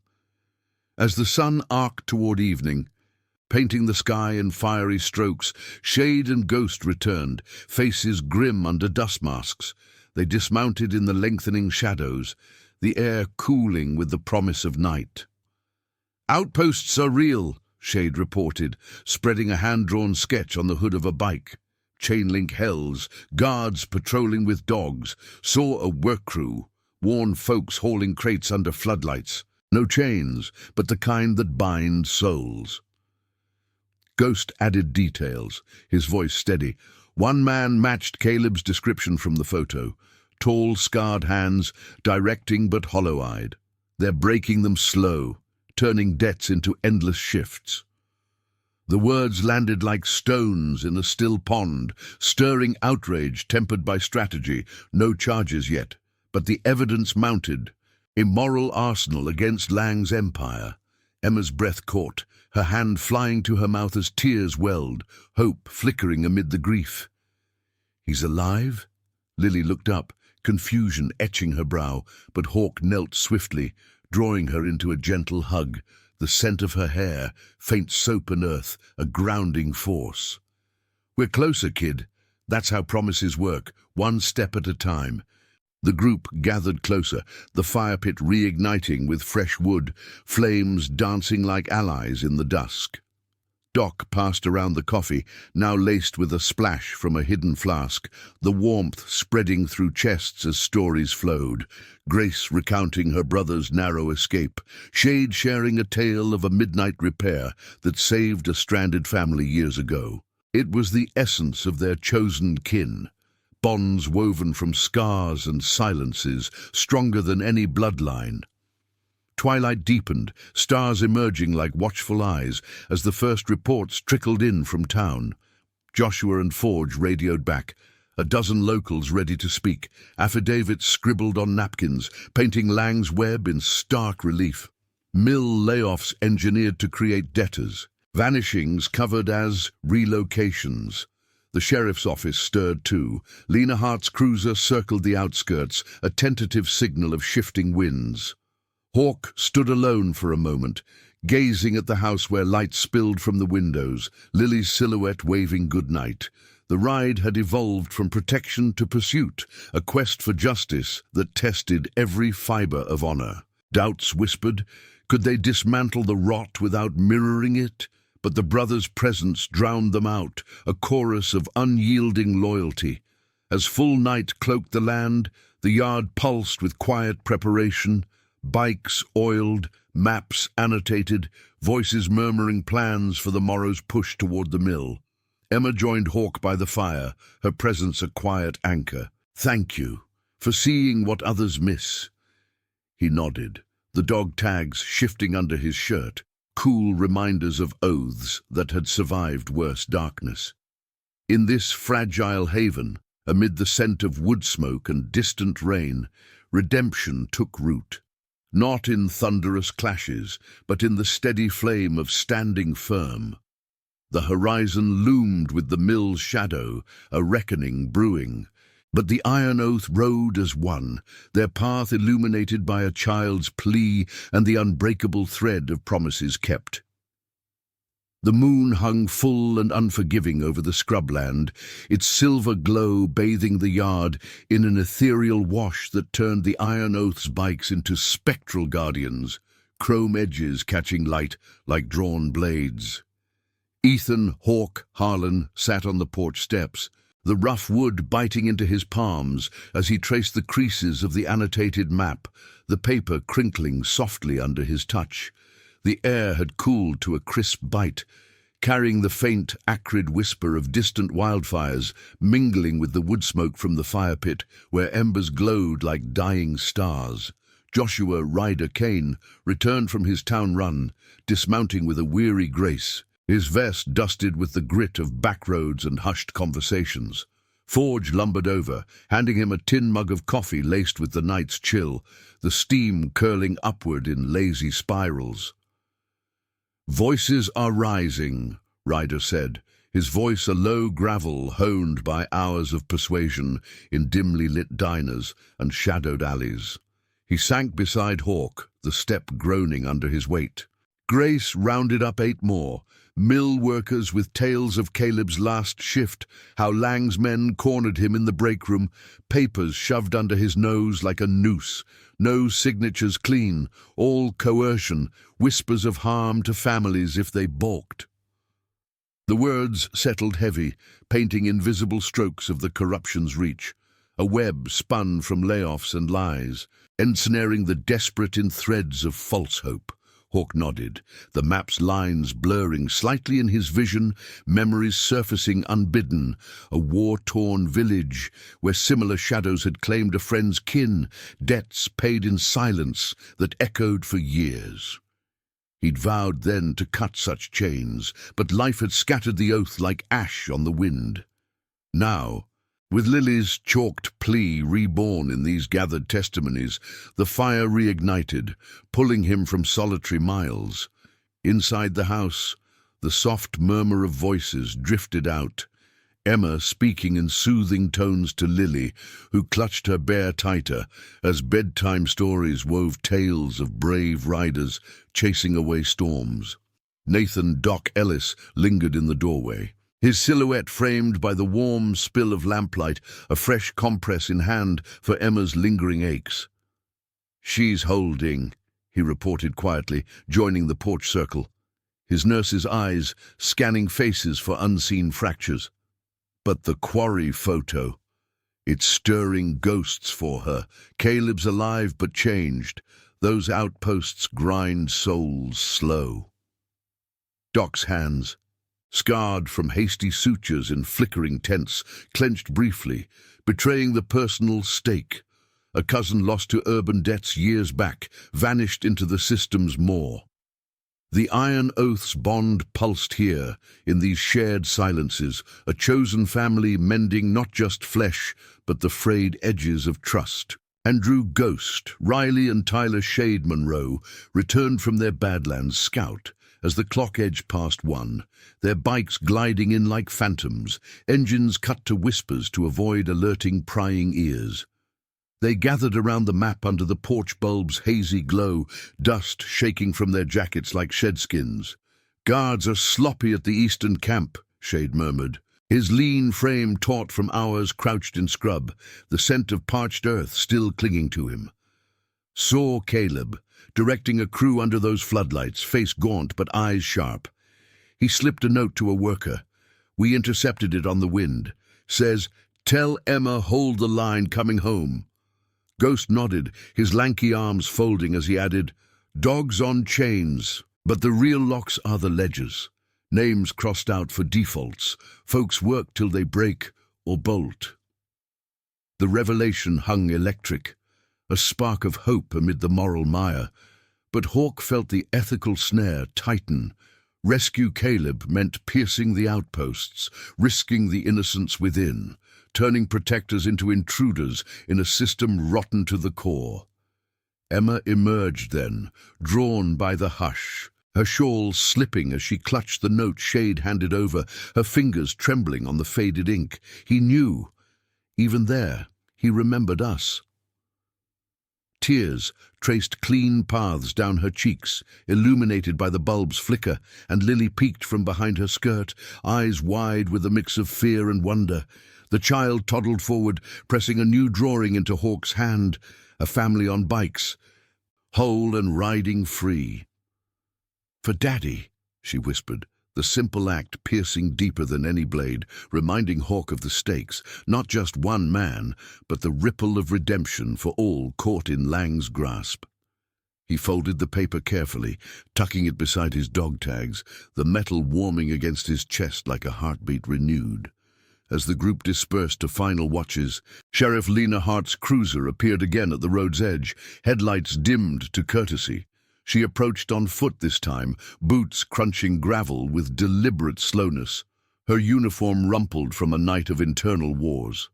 As the sun arced toward evening, painting the sky in fiery strokes, shade and ghost returned, faces grim under dust masks. They dismounted in the lengthening shadows, the air cooling with the promise of night. "Outposts are real," Shade reported, spreading a hand-drawn sketch on the hood of a bike. Chain-link hells, guards patrolling with dogs, saw a work crew, worn folks hauling crates under floodlights. No chains, but the kind that bind souls. Ghost added details, his voice steady. One man matched Caleb's description from the photo. Tall, scarred hands, directing but hollow-eyed. They're breaking them slow, turning debts into endless shifts. The words landed like stones in a still pond, stirring outrage tempered by strategy. No charges yet, but the evidence mounted. Immoral arsenal against Lang's empire. Emma's breath caught, her hand flying to her mouth as tears welled, hope flickering amid the grief. "He's alive?" Lily looked up, confusion etching her brow, but Hawk knelt swiftly, drawing her into a gentle hug, the scent of her hair, faint soap and earth, a grounding force. "We're closer, kid. That's how promises work, one step at a time." The group gathered closer, the fire pit reigniting with fresh wood, flames dancing like allies in the dusk. Doc passed around the coffee, now laced with a splash from a hidden flask, the warmth spreading through chests as stories flowed. Grace recounting her brother's narrow escape, Shade sharing a tale of a midnight repair that saved a stranded family years ago. It was the essence of their chosen kin, bonds woven from scars and silences, stronger than any bloodline. Twilight deepened, stars emerging like watchful eyes as the first reports trickled in from town. Joshua and Forge radioed back, a dozen locals ready to speak, affidavits scribbled on napkins, painting Lang's web in stark relief. Mill layoffs engineered to create debtors, vanishings covered as relocations. The sheriff's office stirred too. Lena Hart's cruiser circled the outskirts, a tentative signal of shifting winds. Hawk stood alone for a moment, gazing at the house where light spilled from the windows, Lily's silhouette waving goodnight. The ride had evolved from protection to pursuit, a quest for justice that tested every fiber of honor. Doubts whispered, could they dismantle the rot without mirroring it? But the brothers' presence drowned them out, a chorus of unyielding loyalty. As full night cloaked the land, the yard pulsed with quiet preparation. Bikes oiled, maps annotated, voices murmuring plans for the morrow's push toward the mill. Emma joined Hawk by the fire, her presence a quiet anchor. "Thank you for seeing what others miss." He nodded, the dog tags shifting under his shirt, cool reminders of oaths that had survived worse darkness. In this fragile haven, amid the scent of wood smoke and distant rain, redemption took root. Not in thunderous clashes, but in the steady flame of standing firm. The horizon loomed with the mill's shadow, a reckoning brewing. But the Iron Oath rode as one, their path illuminated by a child's plea and the unbreakable thread of promises kept. The moon hung full and unforgiving over the scrubland, its silver glow bathing the yard in an ethereal wash that turned the Iron Oath's bikes into spectral guardians, chrome edges catching light like drawn blades. Ethan, Hawk, Harlan sat on the porch steps, the rough wood biting into his palms as he traced the creases of the annotated map, the paper crinkling softly under his touch. The air had cooled to a crisp bite, carrying the faint, acrid whisper of distant wildfires, mingling with the wood smoke from the fire pit, where embers glowed like dying stars. Joshua Ryder Kane returned from his town run, dismounting with a weary grace, his vest dusted with the grit of backroads and hushed conversations. Forge lumbered over, handing him a tin mug of coffee laced with the night's chill, the steam curling upward in lazy spirals. "Voices are rising," Ryder said, his voice a low gravel honed by hours of persuasion in dimly lit diners and shadowed alleys. He sank beside Hawk, the step groaning under his weight. Grace rounded up 8 more, mill workers with tales of Caleb's last shift, how Lang's men cornered him in the break room, papers shoved under his nose like a noose, no signatures clean, all coercion, whispers of harm to families if they balked. The words settled heavy, painting invisible strokes of the corruption's reach, a web spun from layoffs and lies, ensnaring the desperate in threads of false hope. Hawk nodded, the map's lines blurring slightly in his vision, memories surfacing unbidden, a war-torn village where similar shadows had claimed a friend's kin, debts paid in silence that echoed for years. He'd vowed then to cut such chains, but life had scattered the oath like ash on the wind. Now, with Lily's chalked plea reborn in these gathered testimonies, the fire reignited, pulling him from solitary miles. Inside the house, the soft murmur of voices drifted out, Emma speaking in soothing tones to Lily, who clutched her bear tighter as bedtime stories wove tales of brave riders chasing away storms. Nathan Doc Ellis lingered in the doorway, his silhouette framed by the warm spill of lamplight, a fresh compress in hand for Emma's lingering aches. "She's holding," he reported quietly, joining the porch circle, his nurse's eyes scanning faces for unseen fractures. But the quarry photo, it's stirring ghosts for her. Caleb's alive but changed. Those outposts grind souls slow. Doc's hands, scarred from hasty sutures in flickering tents, clenched briefly, betraying the personal stake. A cousin lost to urban debts years back, vanished into the system's maw. The iron oath's bond pulsed here, in these shared silences, a chosen family mending not just flesh, but the frayed edges of trust. Andrew Ghost, Riley and Tyler Shade Monroe returned from their Badlands scout as the clock edged past 1, their bikes gliding in like phantoms, engines cut to whispers to avoid alerting prying ears. They gathered around the map under the porch bulb's hazy glow, dust shaking from their jackets like shedskins. "Guards are sloppy at the eastern camp," Shade murmured, his lean frame taut from hours crouched in scrub, the scent of parched earth still clinging to him. Saw Caleb, directing a crew under those floodlights, face gaunt but eyes sharp. He slipped a note to a worker. "We intercepted it on the wind. Says, 'Tell Emma hold the line coming home.'" Ghost nodded, his lanky arms folding as he added, "Dogs on chains, but the real locks are the ledgers. Names crossed out for defaults. Folks work till they break or bolt." The revelation hung electric, a spark of hope amid the moral mire. But Hawk felt the ethical snare tighten. Rescue Caleb meant piercing the outposts, risking the innocents within, turning protectors into intruders in a system rotten to the core. Emma emerged then, drawn by the hush, her shawl slipping as she clutched the note Shade handed over, her fingers trembling on the faded ink. He knew. Even there, he remembered us. Tears traced clean paths down her cheeks, illuminated by the bulb's flicker, and Lily peeked from behind her skirt, eyes wide with a mix of fear and wonder. The child toddled forward, pressing a new drawing into Hawk's hand, a family on bikes, whole and riding free. "For Daddy," she whispered, the simple act piercing deeper than any blade, reminding Hawk of the stakes, not just one man, but the ripple of redemption for all caught in Lang's grasp. He folded the paper carefully, tucking it beside his dog tags, the metal warming against his chest like a heartbeat renewed. as the group dispersed to final watches. Sheriff Lena Hart's cruiser appeared again at the road's edge, headlights dimmed to courtesy. She approached on foot this time, boots crunching gravel with deliberate slowness, her uniform rumpled from a night of internal wars.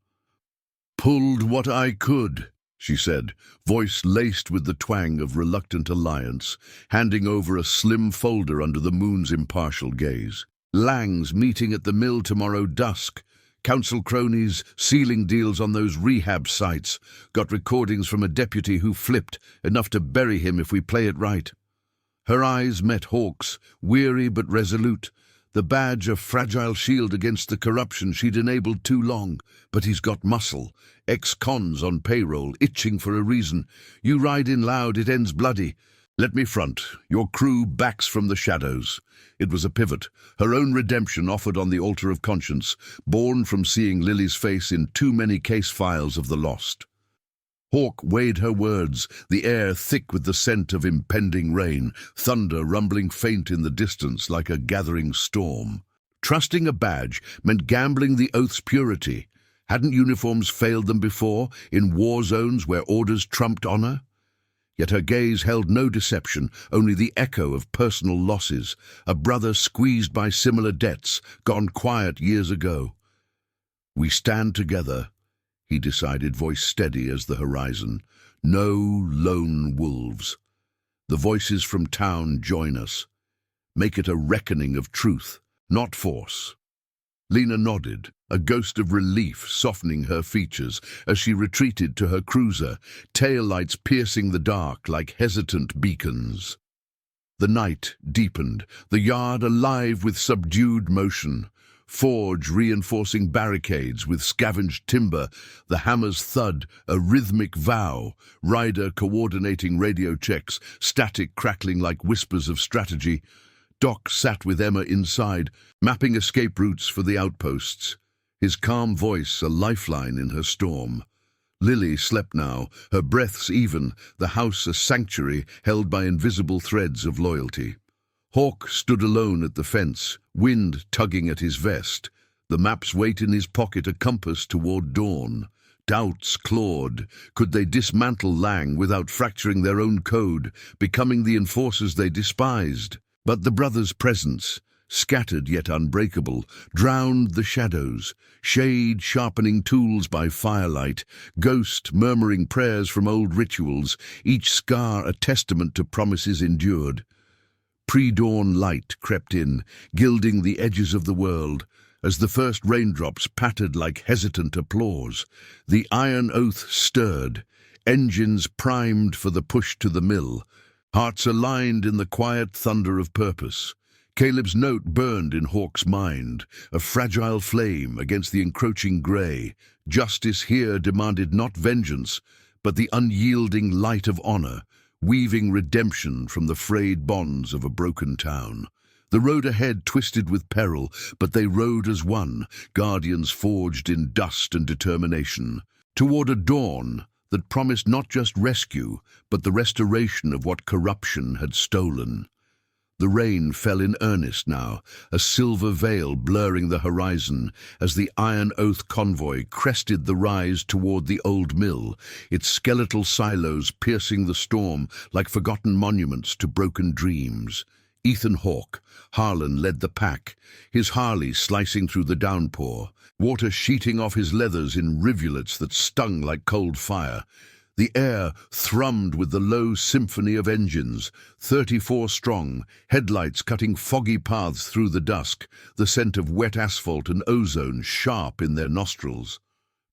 "Pulled what I could," she said, voice laced with the twang of reluctant alliance, handing over a slim folder under the moon's impartial gaze. "Lang's meeting at the mill tomorrow dusk. Council cronies, sealing deals on those rehab sites. Got recordings from a deputy who flipped, enough to bury him if we play it right." Her eyes met Hawke's, weary but resolute, the badge a fragile shield against the corruption she'd enabled too long. "But he's got muscle. Ex-cons on payroll, itching for a reason. You ride in loud, it ends bloody. Let me front. Your crew backs from the shadows." It was a pivot, her own redemption offered on the altar of conscience, born from seeing Lily's face in too many case files of the lost. Hawke weighed her words, the air thick with the scent of impending rain, thunder rumbling faint in the distance like a gathering storm. Trusting a badge meant gambling the oath's purity. Hadn't uniforms failed them before, in war zones where orders trumped honor? Yet her gaze held no deception, only the echo of personal losses, a brother squeezed by similar debts, gone quiet years ago. "We stand together," he decided, voice steady as the horizon. "No lone wolves. The voices from town join us. Make it a reckoning of truth, not force." Lena nodded, a ghost of relief softening her features as she retreated to her cruiser, taillights piercing the dark like hesitant beacons. The night deepened, the yard alive with subdued motion. Forge reinforcing barricades with scavenged timber, the hammer's thud, a rhythmic vow, rider coordinating radio checks, static crackling like whispers of strategy. Doc sat with Emma inside, mapping escape routes for the outposts, his calm voice a lifeline in her storm. Lily slept now, her breaths even, the house a sanctuary held by invisible threads of loyalty. Hawke stood alone at the fence, wind tugging at his vest, the map's weight in his pocket a compass toward dawn. Doubts clawed. Could they dismantle Lang without fracturing their own code, becoming the enforcers they despised? But the brothers' presence, scattered yet unbreakable, drowned the shadows, shade sharpening tools by firelight, ghost murmuring prayers from old rituals, each scar a testament to promises endured. Pre-dawn light crept in, gilding the edges of the world, as the first raindrops pattered like hesitant applause. The iron oath stirred, engines primed for the push to the mill, hearts aligned in the quiet thunder of purpose. Caleb's note burned in Hawke's mind, a fragile flame against the encroaching grey. Justice here demanded not vengeance, but the unyielding light of honor, weaving redemption from the frayed bonds of a broken town. The road ahead twisted with peril, but they rode as one, guardians forged in dust and determination, toward a dawn that promised not just rescue, but the restoration of what corruption had stolen. The rain fell in earnest now, a silver veil blurring the horizon as the Iron Oath convoy crested the rise toward the old mill, its skeletal silos piercing the storm like forgotten monuments to broken dreams. Ethan Hawke, Harlan led the pack, his Harley slicing through the downpour, water sheeting off his leathers in rivulets that stung like cold fire. The air thrummed with the low symphony of engines, 34 strong, headlights cutting foggy paths through the dusk, the scent of wet asphalt and ozone sharp in their nostrils.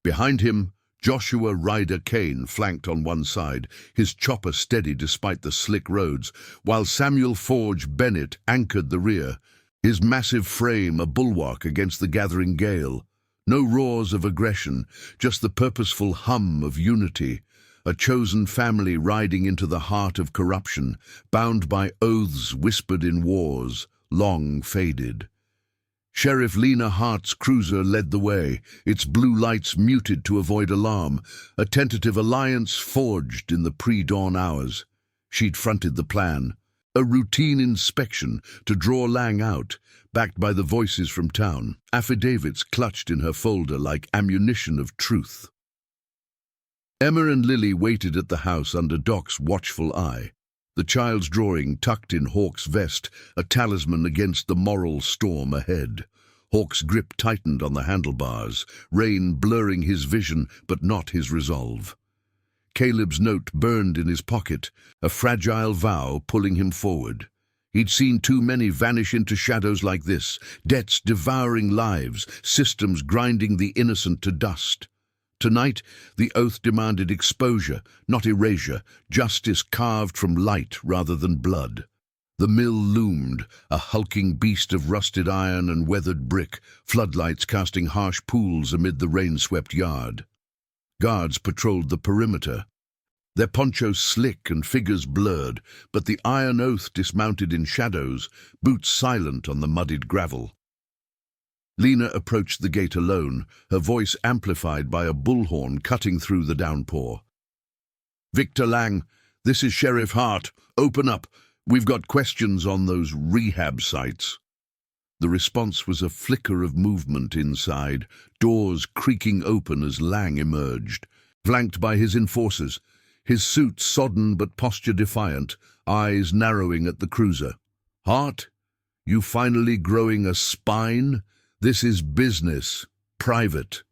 Behind him, Joshua Ryder Kane flanked on one side, his chopper steady despite the slick roads, while Samuel Forge Bennett anchored the rear, his massive frame a bulwark against the gathering gale. No roars of aggression, just the purposeful hum of unity. A chosen family riding into the heart of corruption, bound by oaths whispered in wars, long faded. Sheriff Lena Hart's cruiser led the way, its blue lights muted to avoid alarm, a tentative alliance forged in the pre-dawn hours. She'd fronted the plan. A routine inspection to draw Lang out, backed by the voices from town, affidavits clutched in her folder like ammunition of truth. Emma and Lily waited at the house under Doc's watchful eye, the child's drawing tucked in Hawk's vest, a talisman against the moral storm ahead. Hawk's grip tightened on the handlebars, rain blurring his vision but not his resolve. Caleb's note burned in his pocket, a fragile vow pulling him forward. He'd seen too many vanish into shadows like this, debts devouring lives, systems grinding the innocent to dust. Tonight, the oath demanded exposure, not erasure, justice carved from light rather than blood. The mill loomed, a hulking beast of rusted iron and weathered brick, floodlights casting harsh pools amid the rain-swept yard. Guards patrolled the perimeter, their ponchos slick and figures blurred, but the iron oath dismounted in shadows, boots silent on the muddied gravel. Lena approached the gate alone, her voice amplified by a bullhorn cutting through the downpour. "Victor Lang, this is Sheriff Hart. Open up. We've got questions on those rehab sites." The response was a flicker of movement inside, doors creaking open as Lang emerged, flanked by his enforcers, his suit sodden but posture defiant, eyes narrowing at the cruiser. "Hart, you finally growing a spine? This is business, private."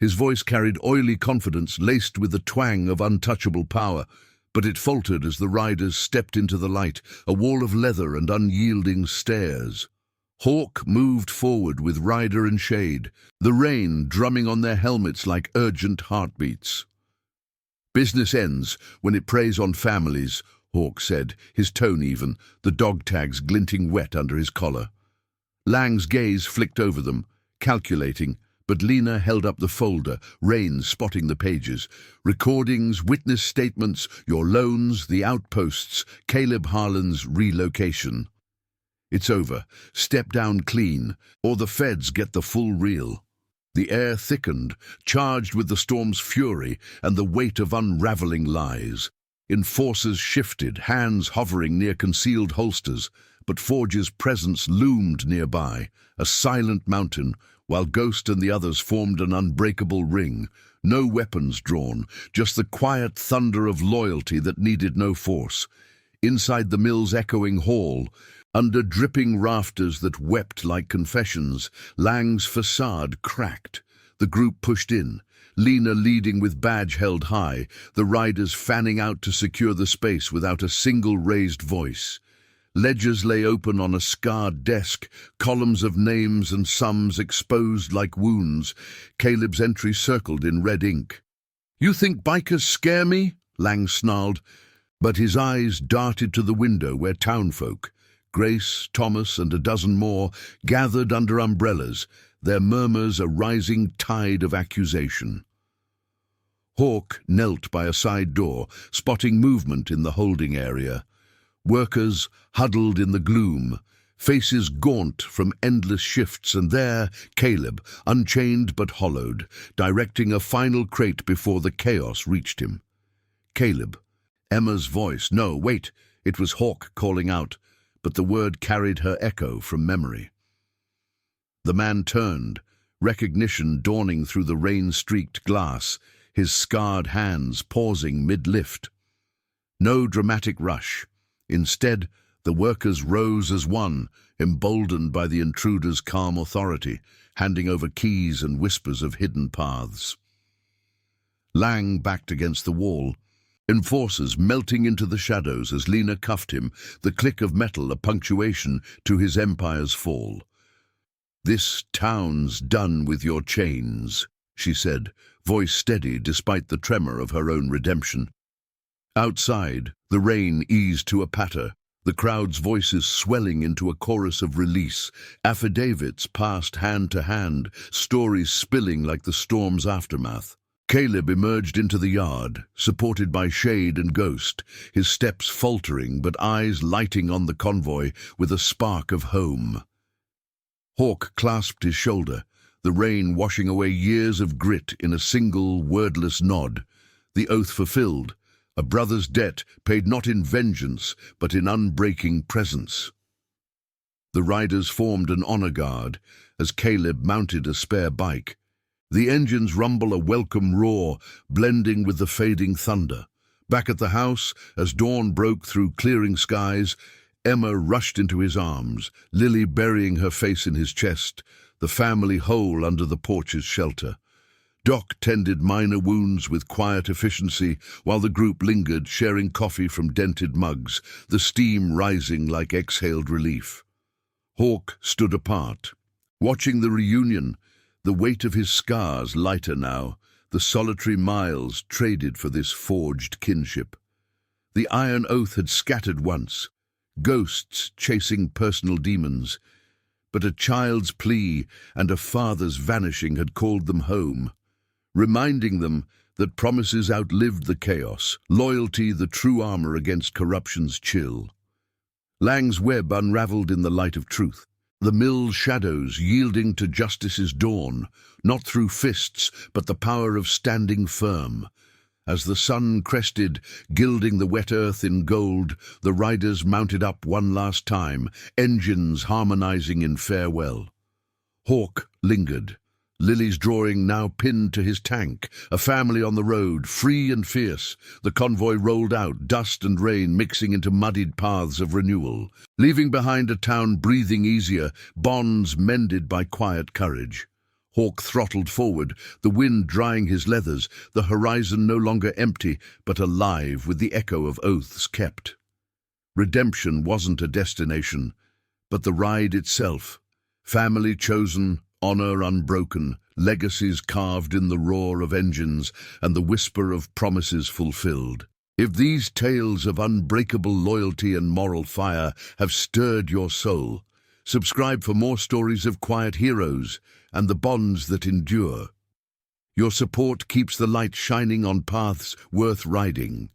His voice carried oily confidence laced with the twang of untouchable power, but it faltered as the riders stepped into the light, a wall of leather and unyielding stairs. Hawk moved forward with rider and shade, the rain drumming on their helmets like urgent heartbeats. "Business ends when it preys on families," Hawk said, his tone even, the dog tags glinting wet under his collar. Lang's gaze flicked over them, calculating, but Lena held up the folder, rain spotting the pages. Recordings, witness statements, your loans, the outposts, Caleb Harlan's relocation. "It's over. Step down clean, or the feds get the full reel." The air thickened, charged with the storm's fury and the weight of unraveling lies. Enforcers shifted, hands hovering near concealed holsters, but Forge's presence loomed nearby, a silent mountain, while Ghost and the others formed an unbreakable ring. No weapons drawn, just the quiet thunder of loyalty that needed no force. Inside the mill's echoing hall, under dripping rafters that wept like confessions, Lang's facade cracked. The group pushed in, Lena leading with badge held high, the riders fanning out to secure the space without a single raised voice. Ledgers lay open on a scarred desk, columns of names and sums exposed like wounds, Caleb's entry circled in red ink. "You think bikers scare me?" Lang snarled, but his eyes darted to the window where townfolk, Grace, Thomas, and a dozen more, gathered under umbrellas, their murmurs a rising tide of accusation. Hawk knelt by a side door, spotting movement in the holding area. Workers huddled in the gloom, faces gaunt from endless shifts, and there, Caleb, unchained but hollowed, directing a final crate before the chaos reached him. Caleb. Emma's voice. No, wait, it was Hawk calling out, but the word carried her echo from memory. The man turned, recognition dawning through the rain-streaked glass, his scarred hands pausing mid-lift. No dramatic rush. Instead, the workers rose as one, emboldened by the intruder's calm authority, handing over keys and whispers of hidden paths. Lang backed against the wall, enforcers melting into the shadows as Lena cuffed him, the click of metal a punctuation to his empire's fall. "This town's done with your chains," she said, voice steady despite the tremor of her own redemption. Outside, the rain eased to a patter, the crowd's voices swelling into a chorus of release, affidavits passed hand to hand, stories spilling like the storm's aftermath. Caleb emerged into the yard, supported by Shade and Ghost, his steps faltering but eyes lighting on the convoy with a spark of home. Hawk clasped his shoulder, the rain washing away years of grit in a single, wordless nod, the oath fulfilled, a brother's debt paid not in vengeance, but in unbreaking presence. The riders formed an honor guard as Caleb mounted a spare bike. The engines rumble a welcome roar, blending with the fading thunder. Back at the house, as dawn broke through clearing skies, Emma rushed into his arms, Lily burying her face in his chest, the family whole under the porch's shelter. Doc tended minor wounds with quiet efficiency, while the group lingered, sharing coffee from dented mugs, the steam rising like exhaled relief. Hawk stood apart, watching the reunion, the weight of his scars lighter now, the solitary miles traded for this forged kinship. The iron oath had scattered once, ghosts chasing personal demons, but a child's plea and a father's vanishing had called them home, reminding them that promises outlived the chaos, loyalty the true armor against corruption's chill. Lang's web unraveled in the light of truth, the mill's shadows yielding to justice's dawn, not through fists, but the power of standing firm. As the sun crested, gilding the wet earth in gold, the riders mounted up one last time, engines harmonizing in farewell. Hawk lingered, Lily's drawing now pinned to his tank, a family on the road, free and fierce. The convoy rolled out, dust and rain mixing into muddied paths of renewal, leaving behind a town breathing easier, bonds mended by quiet courage. Hawk throttled forward, the wind drying his leathers, the horizon no longer empty, but alive with the echo of oaths kept. Redemption wasn't a destination, but the ride itself. Family chosen, honor unbroken, legacies carved in the roar of engines and the whisper of promises fulfilled. If these tales of unbreakable loyalty and moral fire have stirred your soul, subscribe for more stories of quiet heroes and the bonds that endure. Your support keeps the light shining on paths worth riding.